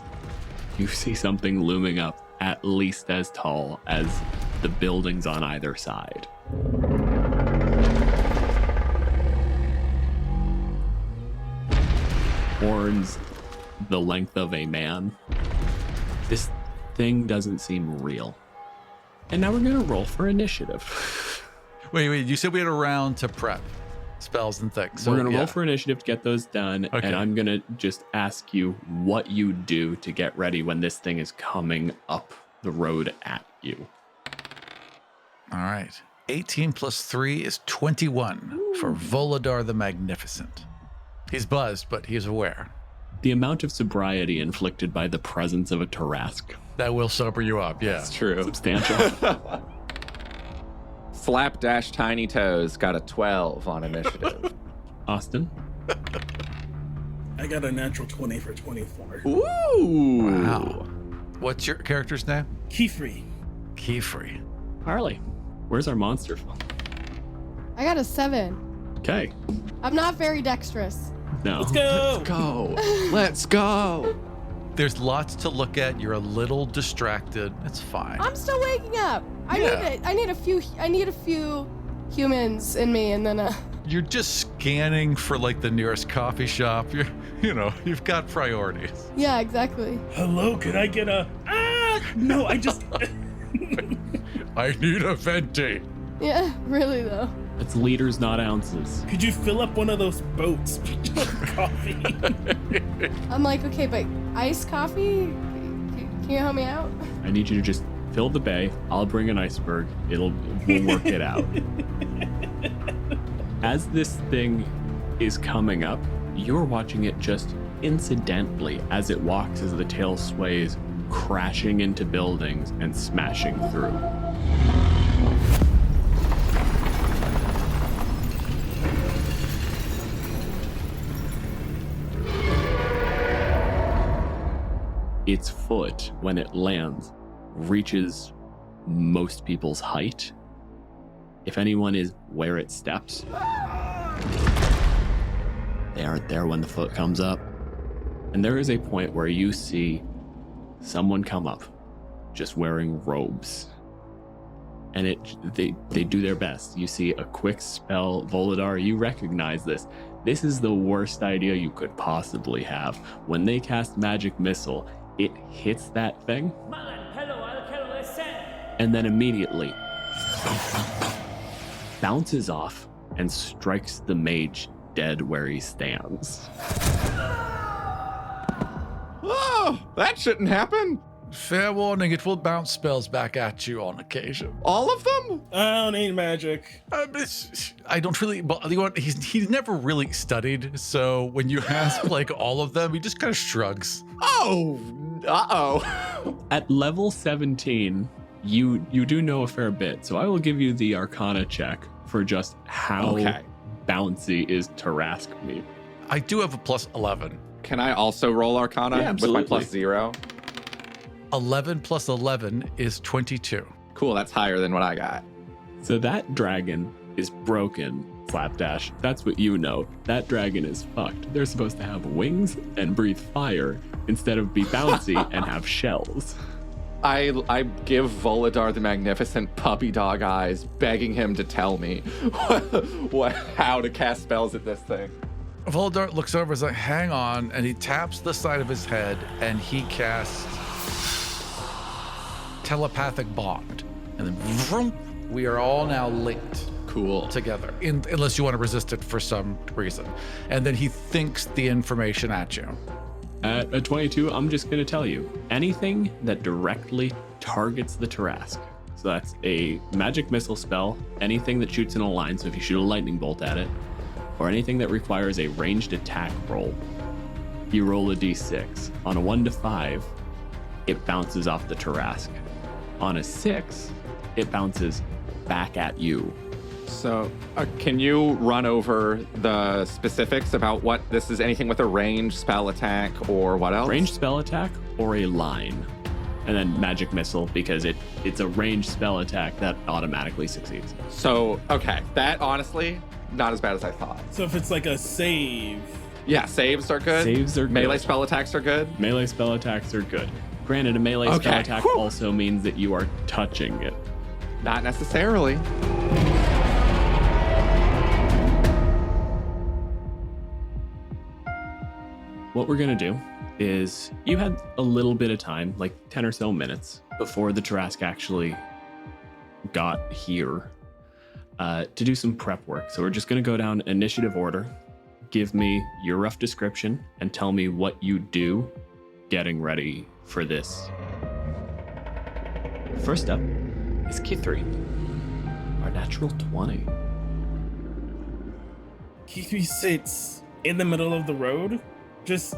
B: you see something looming up at least as tall as the buildings on either side. Horns the length of a man. This thing doesn't seem real. And now we're gonna roll for initiative.
A: Wait, you said we had a round to prep spells and things. So
B: we're gonna roll for initiative to get those done,
A: Okay.
B: and I'm gonna just ask you what you do to get ready when this thing is coming up the road at you.
A: All right. 18 plus 3 is 21 for Volodar the Magnificent. He's buzzed, but he's aware.
B: The amount of sobriety inflicted by the presence of a Tarrasque.
A: That will sober you up, yeah.
B: That's true. Substantial.
F: Slapdash Tiny Toes got a 12 on initiative.
B: Austin?
G: I got a natural 20 for 24.
F: Ooh!
A: Wow. What's your character's name?
G: Keyfree.
A: Keyfree.
B: Harli, where's our monster from?
E: I got a 7.
B: Okay.
E: I'm not very dexterous.
B: No.
G: Let's go!
F: Go! Let's go!
A: There's lots to look at. You're a little distracted. It's fine.
E: I'm still waking up.
A: Yeah.
E: I need a few humans in me, and then
A: You're just scanning for like the nearest coffee shop. You've got priorities.
E: yeah, exactly.
G: Hello, could I get a... No, I just...
A: I need a venti.
E: Yeah, really though.
B: It's liters, not ounces.
G: Could you fill up one of those boats with coffee?
E: I'm like, okay, but iced coffee? Can you help me out?
B: I need you to just fill the bay. I'll bring an iceberg. We'll work it out. As this thing is coming up, you're watching it just incidentally as it walks, as the tail sways, crashing into buildings and smashing through. Its foot, when it lands, reaches most people's height. If anyone is where it steps, they aren't there when the foot comes up. And there is a point where you see someone come up just wearing robes. And they do their best. You see a quick spell, Volodar, you recognize this. This is the worst idea you could possibly have. When they cast Magic Missile, it hits that thing, and then immediately bounces off and strikes the mage dead where he stands.
F: Oh, that shouldn't happen.
A: Fair warning, it will bounce spells back at you on occasion.
F: All of them?
G: I don't need magic.
A: I don't really, but you know what, he's never really studied, so when you ask like all of them, he just kind of shrugs.
F: Oh, uh-oh.
B: At level 17, you do know a fair bit, so I will give you the Arcana check for just how bouncy is Tarrasque meat.
A: I do have a plus 11.
F: Can I also roll Arcana with my plus 0?
A: 11 plus 11 is 22.
F: Cool, that's higher than what I got.
B: So that dragon is broken, Slapdash. That's what you know. That dragon is fucked. They're supposed to have wings and breathe fire instead of be bouncy and have shells.
F: I give Volodar the Magnificent puppy dog eyes, begging him to tell me how to cast spells at this thing.
A: Voldart looks over, is like, hang on, and he taps the side of his head, and he casts telepathic bond. And then vroom, we are all now linked
F: Cool.
A: together, unless you want to resist it for some reason. And then he thinks the information at you.
B: At a 22, I'm just going to tell you, anything that directly targets the Tarrasque. So that's a magic missile spell, anything that shoots in a line, so if you shoot a lightning bolt at it, or anything that requires a ranged attack roll, you roll a d6. On a 1 to 5, it bounces off the Tarrasque. On a 6, it bounces back at you.
F: So, can you run over the specifics about what this is? Anything with a ranged spell attack or what else?
B: Ranged spell attack or a line. And then magic missile, because it's a ranged spell attack that automatically succeeds.
F: So, okay, that honestly, not as bad as I thought.
G: So if it's like a save,
F: Yeah, saves are good.
B: Saves are good.
F: Melee spell attacks are good.
B: Melee spell attacks are good. Granted, a melee spell
F: Okay.
B: attack
F: Whew.
B: also means that you are touching it.
F: Not necessarily.
B: What we're gonna do is you had a little bit of time, like 10 or so minutes, before the Tarrasque actually got here to do some prep work. So we're just gonna go down initiative order. Give me your rough description and tell me what you do getting ready for this. First up is Kithri, our natural 20.
G: Keithy sits in the middle of the road, just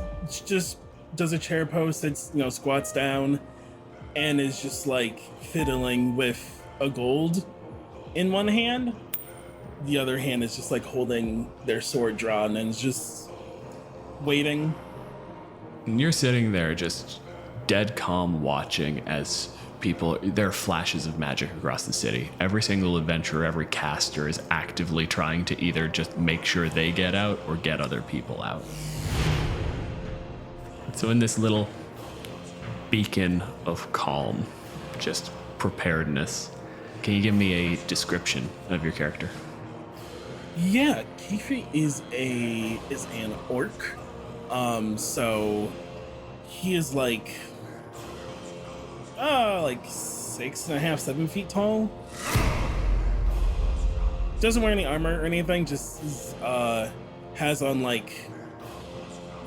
G: does a chair pose, sits, squats down, and is just like fiddling with a gold in one hand. The other hand is just like holding their sword drawn and is just waiting.
B: And you're sitting there just dead calm watching as there are flashes of magic across the city. Every single adventurer, every caster is actively trying to either just make sure they get out or get other people out. So in this little beacon of calm, just preparedness, can you give me a description of your character?
G: Yeah, Keithy is an orc. So he is like 6.5, 7 feet tall. Doesn't wear any armor or anything, just has on like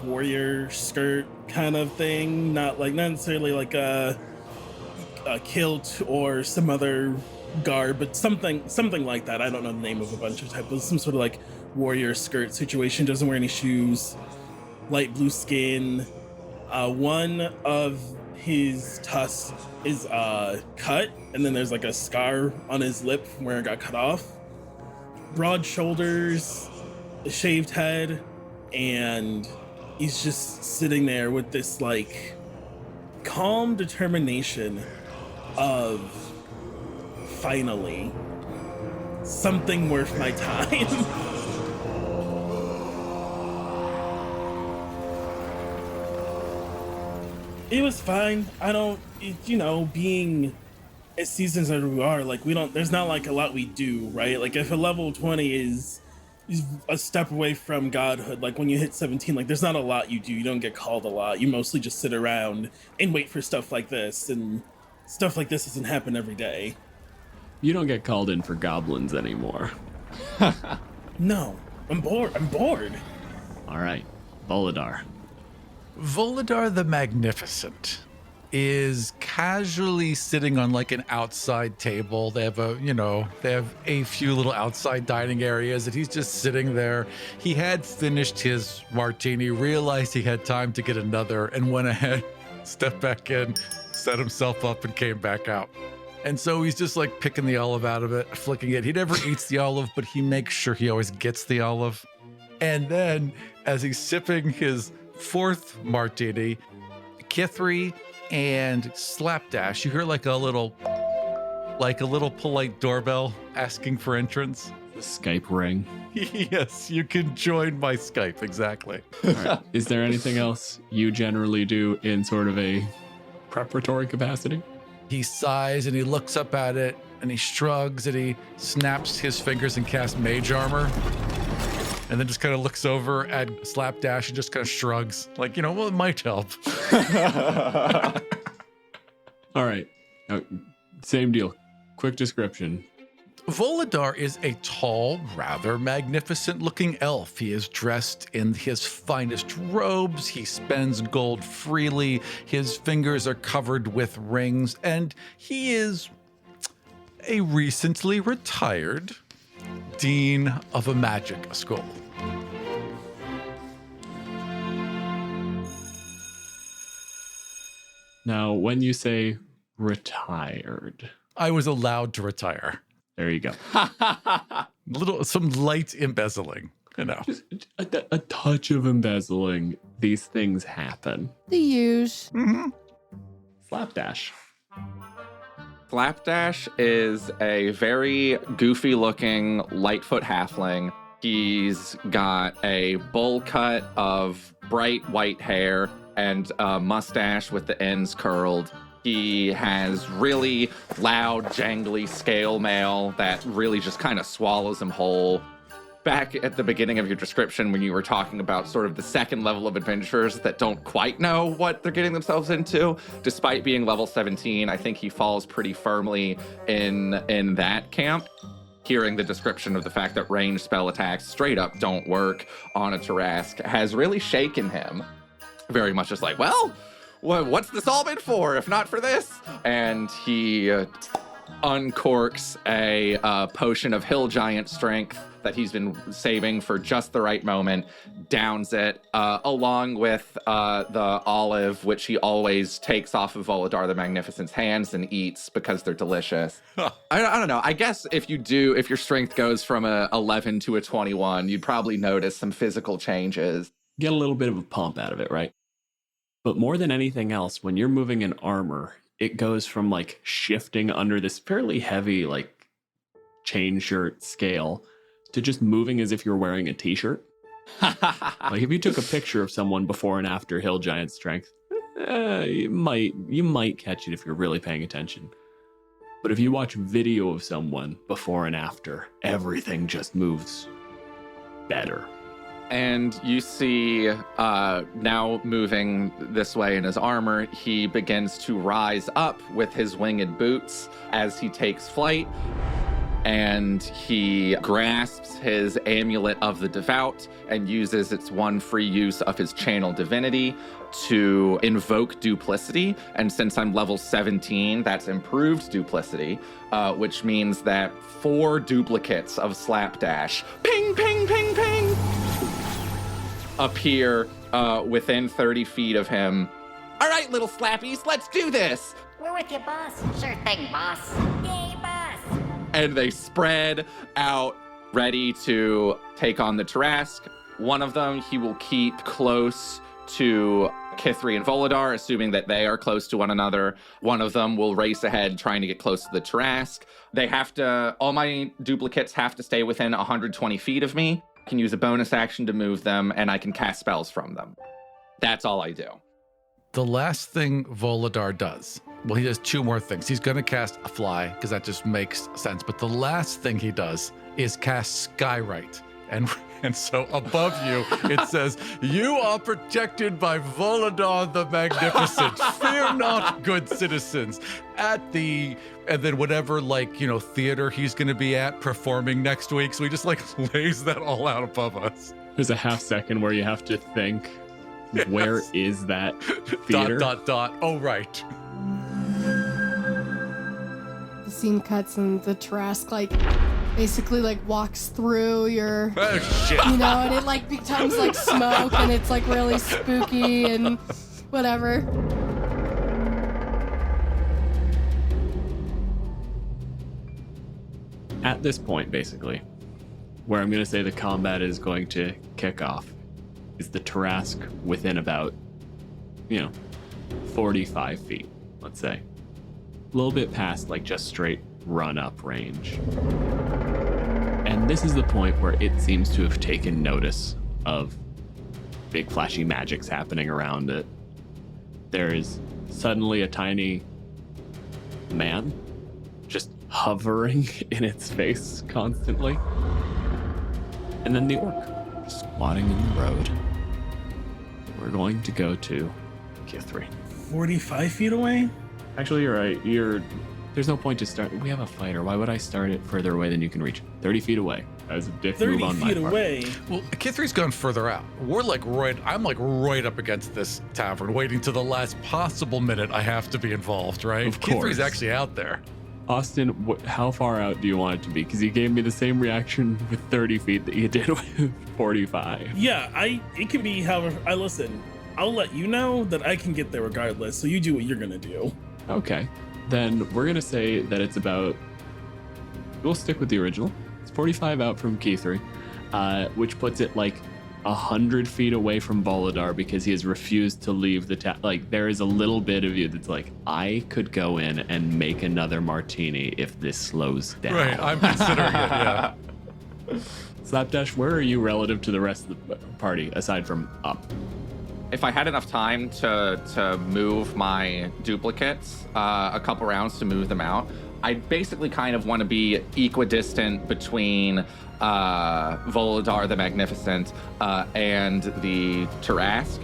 G: warrior skirt kind of thing, not necessarily like a kilt or some other garb, but something like that. I don't know the name of a bunch of types, some sort of like warrior skirt situation. Doesn't wear any shoes, light blue skin. One of his tusks is cut, and then there's like a scar on his lip from where it got cut off. Broad shoulders, a shaved head, and he's just sitting there with this like calm determination of finally something worth my time. It was fine. Being as seasons as we are, there's not like a lot we do, right? Like if a level 20 is a step away from godhood, like when you hit 17, like there's not a lot you do. You don't get called a lot. You mostly just sit around and wait for stuff like this, and stuff like this doesn't happen every day.
B: You don't get called in for goblins anymore.
G: No, I'm bored.
B: All right, Volodar.
A: Volodar the Magnificent is casually sitting on like an outside table. They have a few little outside dining areas and he's just sitting there. He had finished his martini, realized he had time to get another and went ahead, stepped back in, set himself up and came back out. And so he's just like picking the olive out of it, flicking it. He never eats the olive, but he makes sure he always gets the olive. And then as he's sipping his fourth martini, Kithri and Slapdash, you hear like a little polite doorbell asking for entrance.
B: The Skype ring.
A: Yes, you can join my Skype, exactly.
B: All right. Is there anything else you generally do in sort of a preparatory capacity?
A: He sighs and he looks up at it and he shrugs and he snaps his fingers and casts mage armor. And then just kind of looks over at Slapdash and just kind of shrugs. Like, well, it might help.
B: All right. Now, same deal. Quick description.
A: Volodar is a tall, rather magnificent-looking elf. He is dressed in his finest robes. He spends gold freely. His fingers are covered with rings. And he is a recently retired dean of a magic school.
B: Now, when you say retired,
A: I was allowed to retire.
B: there you go.
A: Some light embezzling,
B: Just a touch of embezzling. These things happen.
E: The huge.
A: Mm-hmm.
B: Slapdash.
F: Slapdash is a very goofy looking Lightfoot halfling. He's got a bowl cut of bright white hair and a mustache with the ends curled. He has really loud, jangly scale mail that really just kind of swallows him whole. Back at the beginning of your description, when you were talking about sort of the second level of adventurers that don't quite know what they're getting themselves into, despite being level 17, I think he falls pretty firmly in that camp. Hearing the description of the fact that ranged spell attacks straight up don't work on a Tarrasque has really shaken him. Very much just like, well, what's this all been for, if not for this? And he uncorks a potion of hill giant strength that he's been saving for just the right moment, downs it, along with the olive, which he always takes off of Volodar the Magnificent's hands and eats because they're delicious. I don't know. I guess if your strength goes from a 11 to a 21, you'd probably notice some physical changes.
B: Get a little bit of a pump out of it, right? But more than anything else, when you're moving in armor, it goes from like shifting under this fairly heavy like chain shirt scale to just moving as if you're wearing a t-shirt. Like if you took a picture of someone before and after hill giant strength, you might catch it if you're really paying attention. But if you watch video of someone before and after, everything just moves better.
F: And you see, now moving this way in his armor, he begins to rise up with his winged boots as he takes flight. And he grasps his amulet of the devout and uses its one free use of his channel divinity to invoke duplicity. And since I'm level 17, that's improved duplicity, which means that 4 duplicates of Slapdash, ping, ping, ping, ping, appear within 30 feet of him. All right, little slappies, let's do this.
H: We're with you, boss. Sure thing, boss. Yay, boss.
F: And they spread out, ready to take on the Tarrasque. One of them he will keep close to Kithri and Volodar, assuming that they are close to one another. One of them will race ahead, trying to get close to the Tarrasque. All my duplicates have to stay within 120 feet of me. I can use a bonus action to move them, and I can cast spells from them. That's all I do.
A: The last thing Volodar does, well, he does 2 more things. He's going to cast a fly because that just makes sense. But the last thing he does is cast Skywrite. And so above you, it says, "You are protected by Volodar the Magnificent. Fear not, good citizens." And then whatever, theater he's going to be at performing next week. So he just, lays that all out above us.
B: There's a half second where you have to think, where is that theater? ...
A: Oh, right.
E: The scene cuts and the Tarrasque basically walks through your
A: Oh, shit.
E: and it becomes smoke and it's really spooky and whatever.
B: At this point, basically, where I'm going to say the combat is going to kick off, is the Tarrasque within about, 45 feet, let's say. A little bit past, just straight run-up range. And this is the point where it seems to have taken notice of big flashy magics happening around it. There is suddenly a tiny man just hovering in its face constantly. And then the orc just squatting in the road. We're going to go to Kithri.
G: 45 feet away?
B: Actually, you're right. There's no point to start. We have a fighter. Why would I start it further away than you can reach? 30 feet away. That was a dick move on my part.
G: 30 feet away?
A: Well, Kithri's gone further out. We're I'm right up against this tavern, waiting to the last possible minute I have to be involved, right?
B: Of course.
A: Kithri's actually out there.
B: Austin, how far out do you want it to be? Because you gave me the same reaction with 30 feet that you did with 45.
G: Yeah, it can be however. Listen, I'll let you know that I can get there regardless, so you do what you're gonna do.
B: Okay. Then we're going to say that it's about... We'll stick with the original. It's 45 out from Kithri, which puts it 100 feet away from Volodar because he has refused to leave the there is a little bit of you that's I could go in and make another martini if this slows down.
A: Right, I'm considering it, yeah.
B: Slapdash, where are you relative to the rest of the party, aside from up?
F: If I had enough time to move my duplicates a couple rounds to move them out, I basically kind of want to be equidistant between Volodar the Magnificent and the Tarrasque.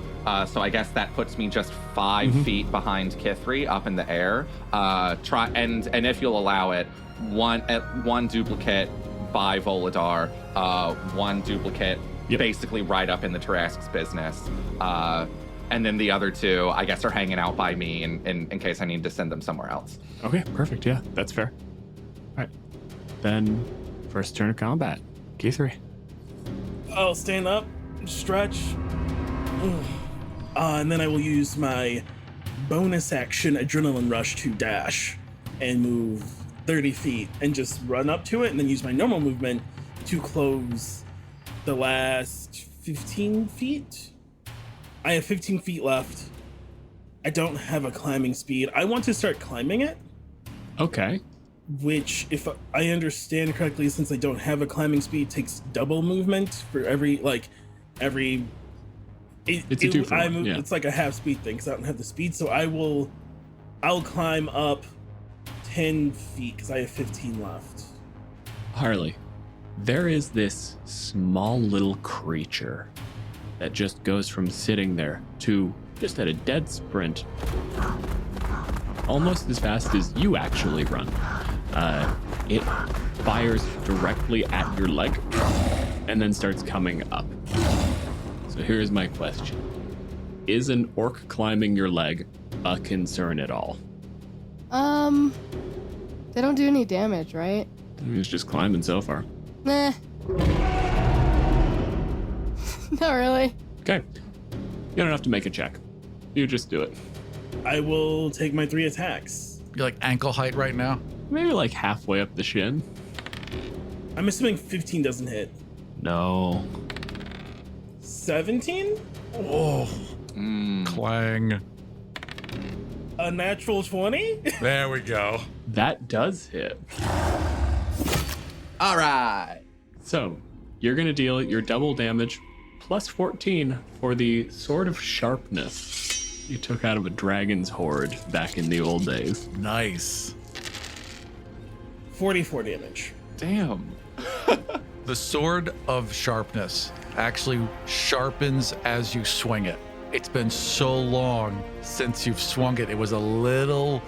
F: So I guess that puts me just 5 feet behind Kithri up in the air. And if you'll allow it, one duplicate by Volodar, one duplicate basically right up in the Tarrasque's business. And then the other two, I guess, are hanging out by me in case I need to send them somewhere else.
B: Okay, perfect. Yeah, that's fair. All right. Then, first turn of combat. Kithri.
G: I'll stand up, stretch. And then I will use my bonus action adrenaline rush to dash and move 30 feet and just run up to it and then use my normal movement to close the last 15 feet. I have 15 feet left. I don't have a climbing speed. I want to start climbing it.
B: Okay.
G: Which, if I understand correctly, since I don't have a climbing speed, takes double movement for every.
B: It's a 2-for-1, yeah.
G: It's like a half speed thing because I don't have the speed. So I'll climb up 10 feet because I have 15 left.
B: Harli, there is this small little creature that just goes from sitting there to just at a dead sprint, almost as fast as you actually run. It fires directly at your leg and then starts coming up. So here's my question. Is an orc climbing your leg a concern at all?
E: They don't do any damage, right?
B: It's just climbing so far.
E: Nah. Not really.
B: Okay. You don't have to make a check. You just do it.
G: I will take my 3 attacks.
A: You're ankle height right now?
B: Maybe halfway up the shin.
G: I'm assuming 15 doesn't hit.
B: No.
G: 17?
A: Oh. Clang.
G: A natural 20?
A: There we go.
B: That does hit.
F: All right.
B: So, you're going to deal your double damage plus 14 for the Sword of Sharpness you took out of a dragon's hoard back in the old days.
A: Nice.
G: 44 damage.
F: Damn.
A: The sword of sharpness actually sharpens as you swing it. It's been so long since you've swung it. It was a little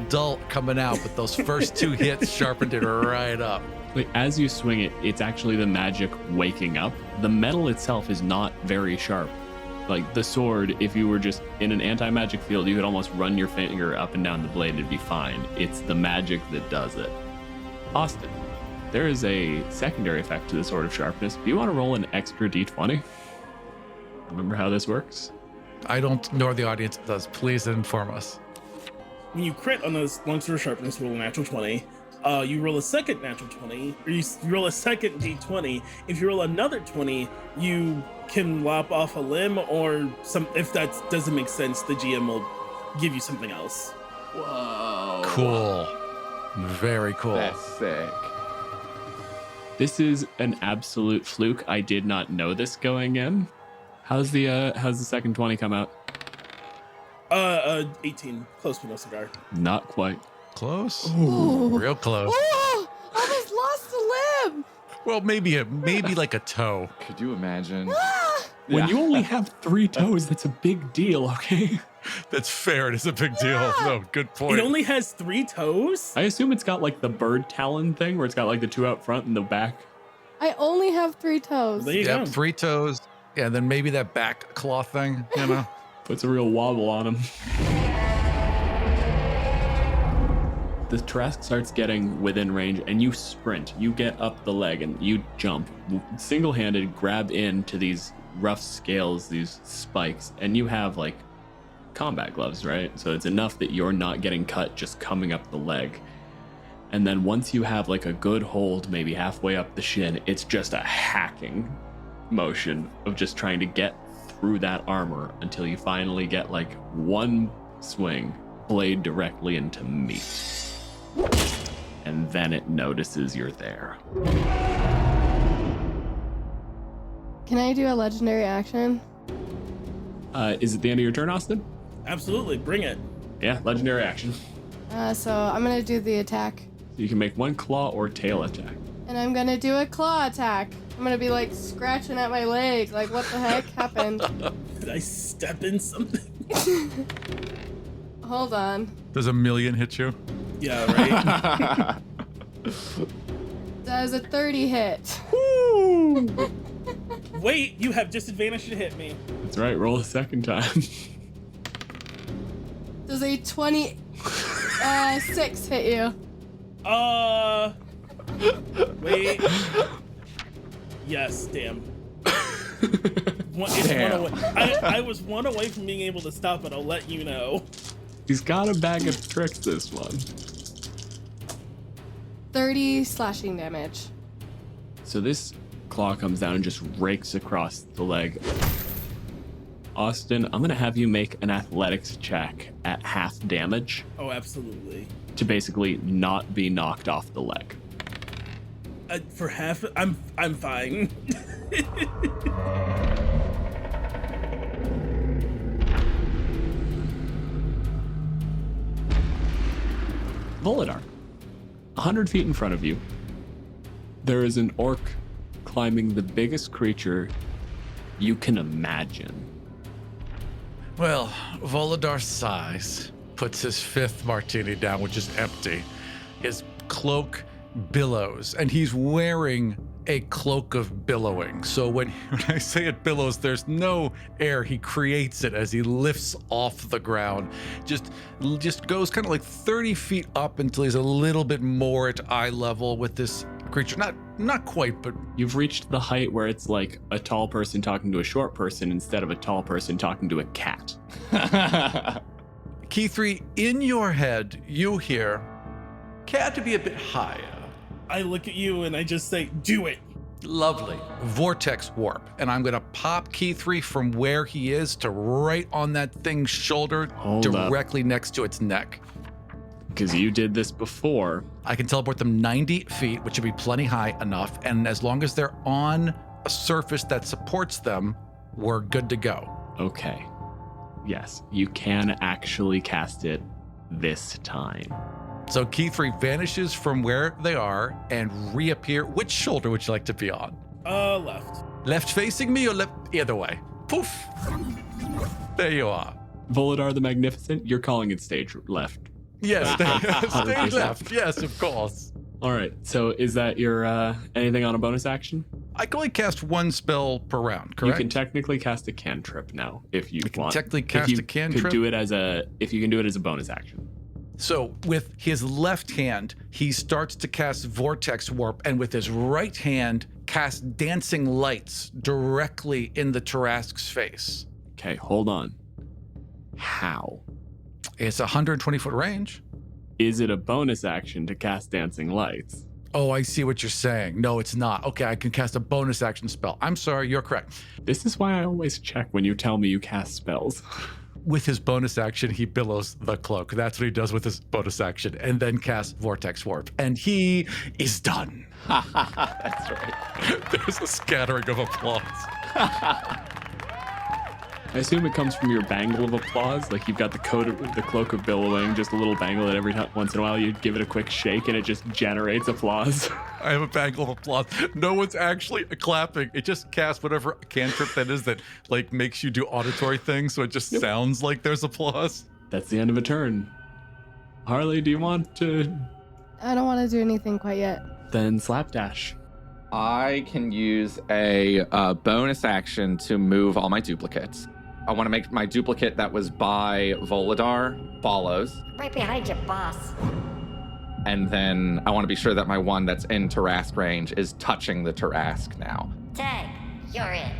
A: dull coming out, but those first 2 hits sharpened it right up.
B: Like, as you swing it, it's actually the magic waking up. The metal itself is not very sharp. Like the sword, if you were just in an anti-magic field, you could almost run your finger up and down the blade and it'd be fine. It's the magic that does it. Austin, there is a secondary effect to the Sword of Sharpness. Do you want to roll an extra d20? Remember how this works?
A: I don't, nor the audience does. Please inform us.
G: When you crit on those Longsword of Sharpness, roll a natural 20. You roll a second natural 20, or you roll a second d20. If you roll another 20, you can lop off a limb, or some. If that doesn't make sense, the GM will give you something else.
B: Whoa.
A: Cool. Very cool.
F: That's sick.
B: This is an absolute fluke. I did not know this going in. How's the second 20 come out?
G: 18. Close with no cigar.
B: Not quite.
A: Close?
E: Ooh.
A: Real close.
E: Oh, almost lost a limb.
A: Well, maybe like a toe.
F: Could you imagine?
B: When you only have 3 toes, that's a big deal, okay?
A: That's fair. It is a big deal. No, good point.
G: It only has 3 toes?
B: I assume it's got like the bird talon thing where it's got like the 2 out front and the back.
E: I only have 3 toes.
G: There you go.
A: 3 toes. Yeah, then maybe that back claw thing, you know?
B: Puts a real wobble on him. The Tarrasque starts getting within range and you sprint. You get up the leg and you jump. Single-handed grab into these rough scales, these spikes, and you have like combat gloves, right? So it's enough that you're not getting cut just coming up the leg. And then once you have like a good hold, maybe halfway up the shin, it's just a hacking motion of just trying to get through that armor until you finally get like one swing, blade directly into meat. And then it notices you're there.
E: Can I do a legendary action?
B: Is it the end of your turn, Austin?
G: Absolutely. Bring it.
B: Yeah, legendary action.
E: So I'm gonna do the attack.
B: So you can make one claw or tail attack.
E: And I'm gonna do a claw attack. I'm gonna be like scratching at my leg. Like, what the heck happened?
G: Did I step in something?
E: Hold on.
A: Does a million hit you?
G: Yeah, right?
E: That is a 30 hit.
G: Wait, you have disadvantage to hit me.
B: That's right, roll a second time.
E: Does a 26 hit you?
G: Wait. Yes, damn. It's
F: Damn.
G: 1 away. I was 1 away from being able to stop it, I'll let you know.
B: He's got a bag of tricks, this one.
E: 30 slashing damage.
B: So this claw comes down and just rakes across the leg. Austin, I'm gonna have you make an athletics check at half damage
G: Oh, absolutely.
B: to basically not be knocked off the leg.
G: For half, I'm fine.
B: Volodar, 100 feet in front of you, there is an orc climbing the biggest creature you can imagine.
A: Well, Volodar sighs, puts his 5th martini down, which is empty. His cloak billows, and he's wearing a cloak of billowing. So when I say it billows, there's no air. He creates it as he lifts off the ground. Just goes kind of like 30 feet up until he's a little bit more at eye level with this creature. Not quite, but
B: You've reached the height where it's like a tall person talking to a short person instead of a tall person talking to a cat.
A: Key 3, in your head, you hear, "Care to be a bit higher?"
G: I look at you and I just say, do it.
A: Lovely. Vortex warp. And I'm going to pop Key 3 from where he is to right on that thing's shoulder,
B: Hold up.
A: directly next to its neck.
B: Because you did this before.
A: I can teleport them 90 feet, which would be plenty high enough. And as long as they're on a surface that supports them, we're good to go.
B: Okay. Yes, you can actually cast it this time.
A: So key 3 vanishes from where they are and reappear. Which shoulder would you like to be on?
G: Left.
A: Left facing me or left? Either way. Poof. There you are.
B: Volodar the Magnificent, you're calling it stage left.
A: Yes, stage left. Yes, of course.
B: All right. So is that your anything on a bonus action?
A: I can only cast 1 spell per round, correct?
B: You can technically cast a cantrip now if you want.
A: Technically cast a cantrip.
B: Could do it as if you can do it as a bonus action.
A: So with his left hand, he starts to cast Vortex Warp, and with his right hand, cast Dancing Lights directly in the Tarrasque's face.
B: Okay, hold on. How?
A: It's a 120-foot range.
B: Is it a bonus action to cast Dancing Lights?
A: Oh, I see what you're saying. No, it's not. Okay, I can cast a bonus action spell. I'm sorry, you're correct.
B: This is why I always check when you tell me you cast spells.
A: With his bonus action, he billows the cloak. That's what he does with his bonus action, and then casts Vortex Warp. And he is done.
F: That's right.
A: There's a scattering of applause.
B: I assume it comes from your bangle of applause. Like you've got the cloak of billowing, just a little bangle that every once in a while you give it a quick shake and it just generates applause.
A: I have a bangle of applause. No one's actually clapping. It just casts whatever cantrip that is that like makes you do auditory things, so it just sounds like there's applause.
B: That's the end of a turn. Harli, do you want to?
E: I don't want to do anything quite yet.
B: Then slapdash.
F: I can use a bonus action to move all my duplicates. I want to make my duplicate that was by Volodar follows.
H: Right behind you, boss.
F: And then I want to be sure that my one that's in Tarrasque range is touching the Tarrasque now.
H: Tag, you're in.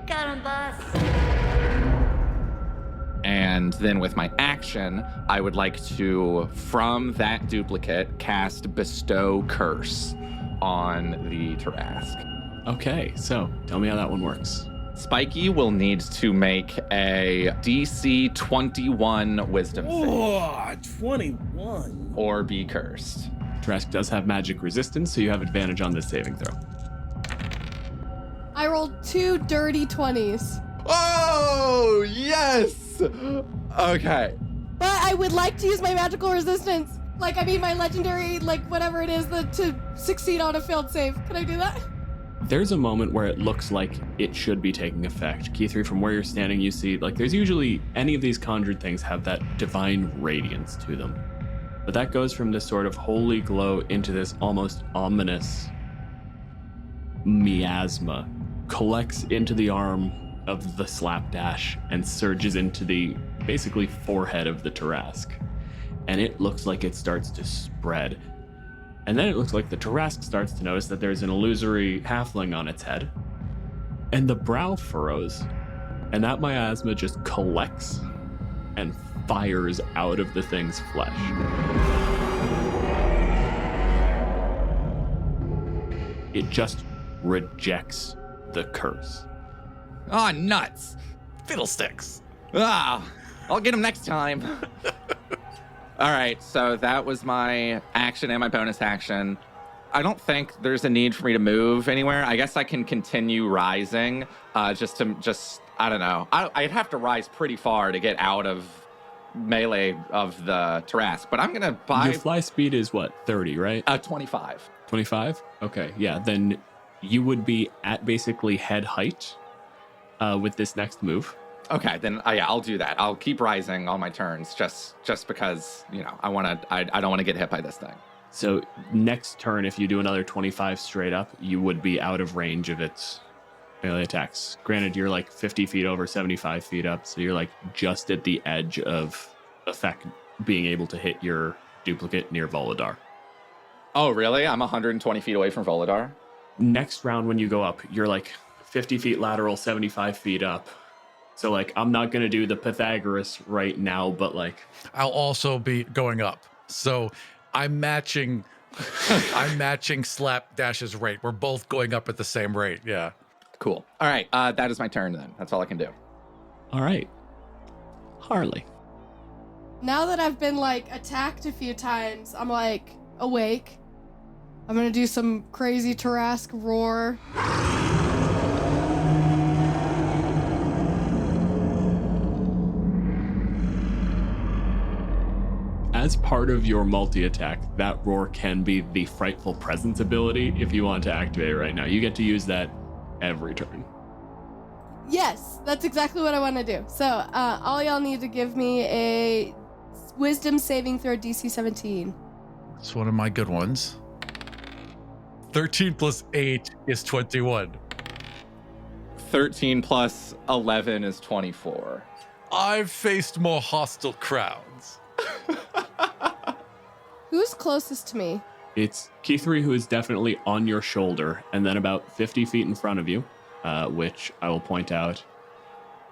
H: Got him, boss.
F: And then with my action, I would like to, from that duplicate, cast Bestow Curse on the Tarrasque.
B: Okay, so tell me how that one works.
F: Spiky will need to make a DC 21 Wisdom save.
G: Oh, 21.
F: Or be cursed.
B: Tarrasque does have magic resistance, so you have advantage on this saving throw.
E: I rolled 2 dirty 20s.
F: Oh, yes! Okay.
E: But I would like to use my magical resistance. Like, I mean, my legendary, like, whatever it is, to succeed on a failed save. Can I do that?
B: There's a moment where it looks like it should be taking effect. Key 3, from where you're standing, you see, like, there's usually, any of these conjured things have that divine radiance to them. But that goes from this sort of holy glow into this almost ominous miasma, collects into the arm of the slapdash and surges into the, basically, forehead of the Tarrasque. And it looks like it starts to spread. And then it looks like the Tarrasque starts to notice that there's an illusory halfling on its head. And the brow furrows. And that miasma just collects and fires out of the thing's flesh. It just rejects the curse.
F: Oh, nuts.
A: Fiddlesticks.
F: Ah, I'll get him next time. All right, so that was my action and my bonus action. I don't think there's a need for me to move anywhere. I guess I can continue rising, I don't know. I'd have to rise pretty far to get out of melee of the Tarrasque, but I'm going to buy...
B: Your fly speed is what, 30, right?
F: 25.
B: 25? Okay, yeah, then you would be at basically head height with this next move.
F: Okay, then I'll do that. I'll keep rising all my turns just because, you know, I don't want to get hit by this thing.
B: So next turn, if you do another 25 straight up, you would be out of range of its melee attacks. Granted, you're like 50 feet over, 75 feet up, so you're like just at the edge of effect being able to hit your duplicate near Volodar.
F: Oh, really? I'm 120 feet away from Volodar?
B: Next round, when you go up, you're like 50 feet lateral, 75 feet up. So, like, I'm not going to do the Pythagoras right now, but, like...
A: I'll also be going up. So I'm matching Slapdash's rate. We're both going up at the same rate. Yeah.
F: Cool. All right. That is my turn then. That's all I can do.
B: All right. Harli.
E: Now that I've been, like, attacked a few times, I'm, like, awake. I'm going to do some crazy Tarrasque roar.
B: as part of your multi-attack, that roar can be the Frightful Presence ability if you want to activate it right now. You get to use that every turn.
E: Yes, that's exactly what I want to do. So all y'all need to give me a wisdom saving throw DC 17.
A: It's one of my good ones. 13 plus 8 is 21.
F: 13 plus 11 is 24.
A: I've faced more hostile crowds.
E: Who's closest to me?
B: It's Key3 who is definitely on your shoulder, and then about 50 feet in front of you, which I will point out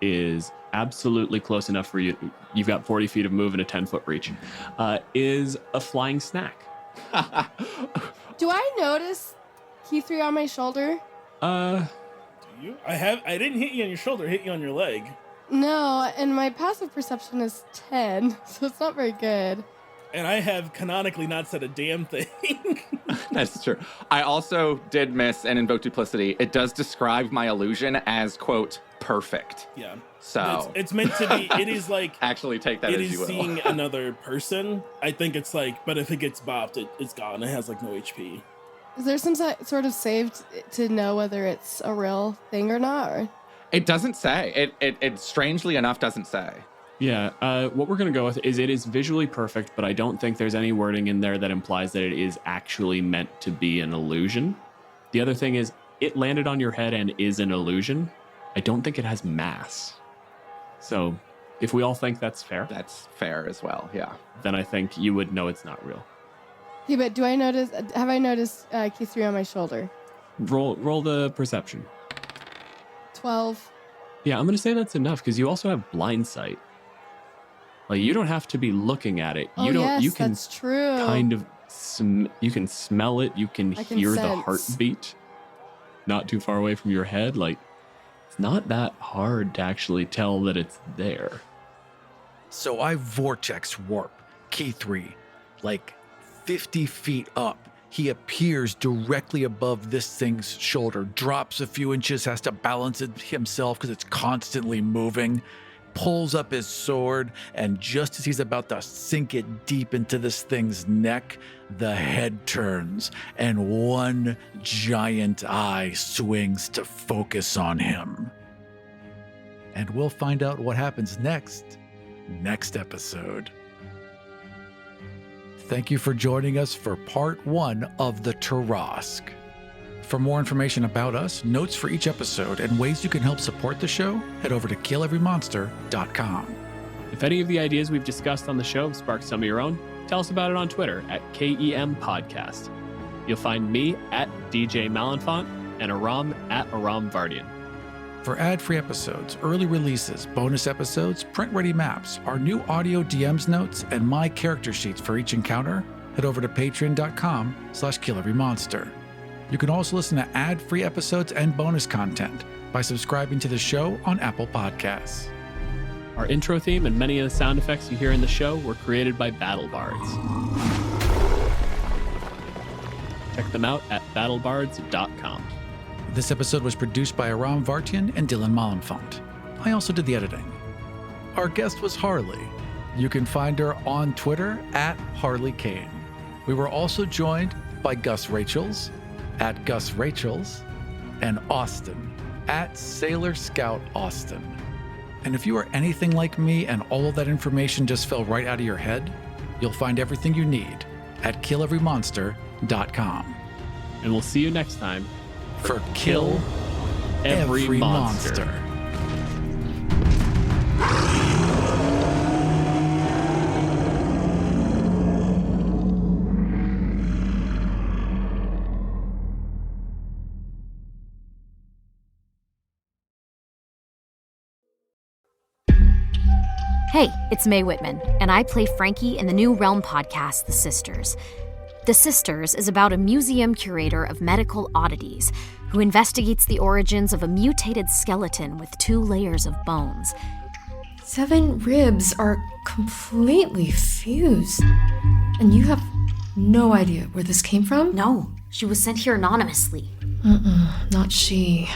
B: is absolutely close enough for you. You've got 40 feet of move and a 10-foot reach. Is a flying snack.
E: Do I notice Key3 on my shoulder?
G: Do you? I didn't hit you on your shoulder, I hit you on your leg.
E: No, and my passive perception is 10, so it's not very good.
G: And I have canonically not said a damn thing.
F: That's true. I also did miss and invoke duplicity. It does describe my illusion as, quote, perfect.
G: Yeah.
F: So
G: it's meant to be, it is like,
F: actually take that
G: it
F: as
G: is
F: you will.
G: seeing another person. I think it's like, but if it gets bopped, it's gone. It has like no HP.
E: Is there some sort of save to know whether it's a real thing or not? Or?
F: It doesn't say. It strangely enough doesn't say.
B: Yeah, what we're going to go with is it is visually perfect, but I don't think there's any wording in there that implies that it is actually meant to be an illusion. The other thing is it landed on your head and is an illusion. I don't think it has mass. So if we all think that's fair,
F: That's fair as well, yeah.
B: then I think you would know it's not real.
E: Yeah, but have I noticed Key3 on my shoulder?
B: Roll the perception.
E: 12.
B: Yeah, I'm going to say that's enough because you also have blind sight. Like, you don't have to be looking at it.
E: Oh,
B: You don't.
E: yes,
B: You can
E: that's true.
B: kind of. You can smell it. You can
E: I can
B: hear the
E: sense.
B: heartbeat. Not too far away from your head. Like, it's not that hard to actually tell that it's there.
A: So I vortex warp Key3, like 50 feet up. He appears directly above this thing's shoulder, drops a few inches, has to balance it himself because it's constantly moving, pulls up his sword, and just as he's about to sink it deep into this thing's neck, the head turns and one giant eye swings to focus on him. And we'll find out what happens next episode. Thank you for joining us for part 1 of the Tarrasque. For more information about us, notes for each episode, and ways you can help support the show, head over to killeverymonster.com.
B: If any of the ideas we've discussed on the show have sparked some of your own, tell us about it on Twitter at KEM Podcast. You'll find me at DJ Malenfant and Aram at Aram Vardian.
A: For ad-free episodes, early releases, bonus episodes, print-ready maps, our new audio DMs notes, and my character sheets for each encounter, head over to patreon.com/killeverymonster. You can also listen to ad-free episodes and bonus content by subscribing to the show on Apple Podcasts.
B: Our intro theme and many of the sound effects you hear in the show were created by BattleBards. Check them out at battlebards.com.
A: This episode was produced by Aram Vartian and Dylan Malenfant. I also did the editing. Our guest was Harli. You can find her on Twitter at Harli Kane. We were also joined by Gus Rachels at Gus Rachels and Austin at Sailor Scout Austin. And if you are anything like me and all of that information just fell right out of your head, you'll find everything you need at killeverymonster.com.
B: And we'll see you next time
A: For Kill
B: Every Monster.
H: Hey, it's Mae Whitman, and I play Frankie in the new Realm podcast, The Sisters. The Sisters is about a museum curator of medical oddities who investigates the origins of a mutated skeleton with 2 layers of bones.
I: 7 ribs are completely fused. And you have no idea where this came from?
H: No, she was sent here anonymously.
I: Not she.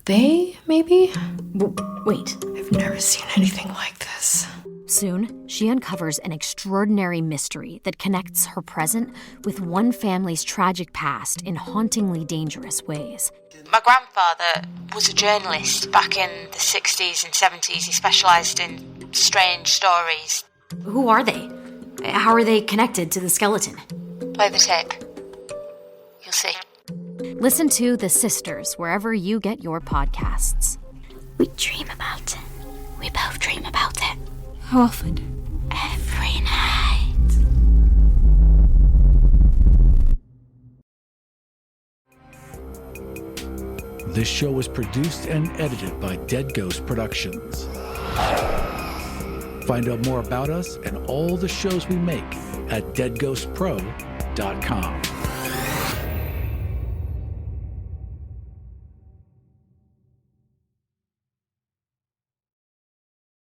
I: They, maybe?
H: Wait.
I: I've never seen anything like this.
H: Soon, she uncovers an extraordinary mystery that connects her present with one family's tragic past in hauntingly dangerous ways.
J: My grandfather was a journalist back in the 60s and 70s. He specialised in strange stories.
H: Who are they? How are they connected to the skeleton?
J: Play the tape. You'll see.
H: Listen to The Sisters wherever you get your podcasts.
J: We dream about it. We both dream about it.
I: How often?
J: Every night.
A: This show was produced and edited by Dead Ghost Productions. Find out more about us and all the shows we make at deadghostpro.com.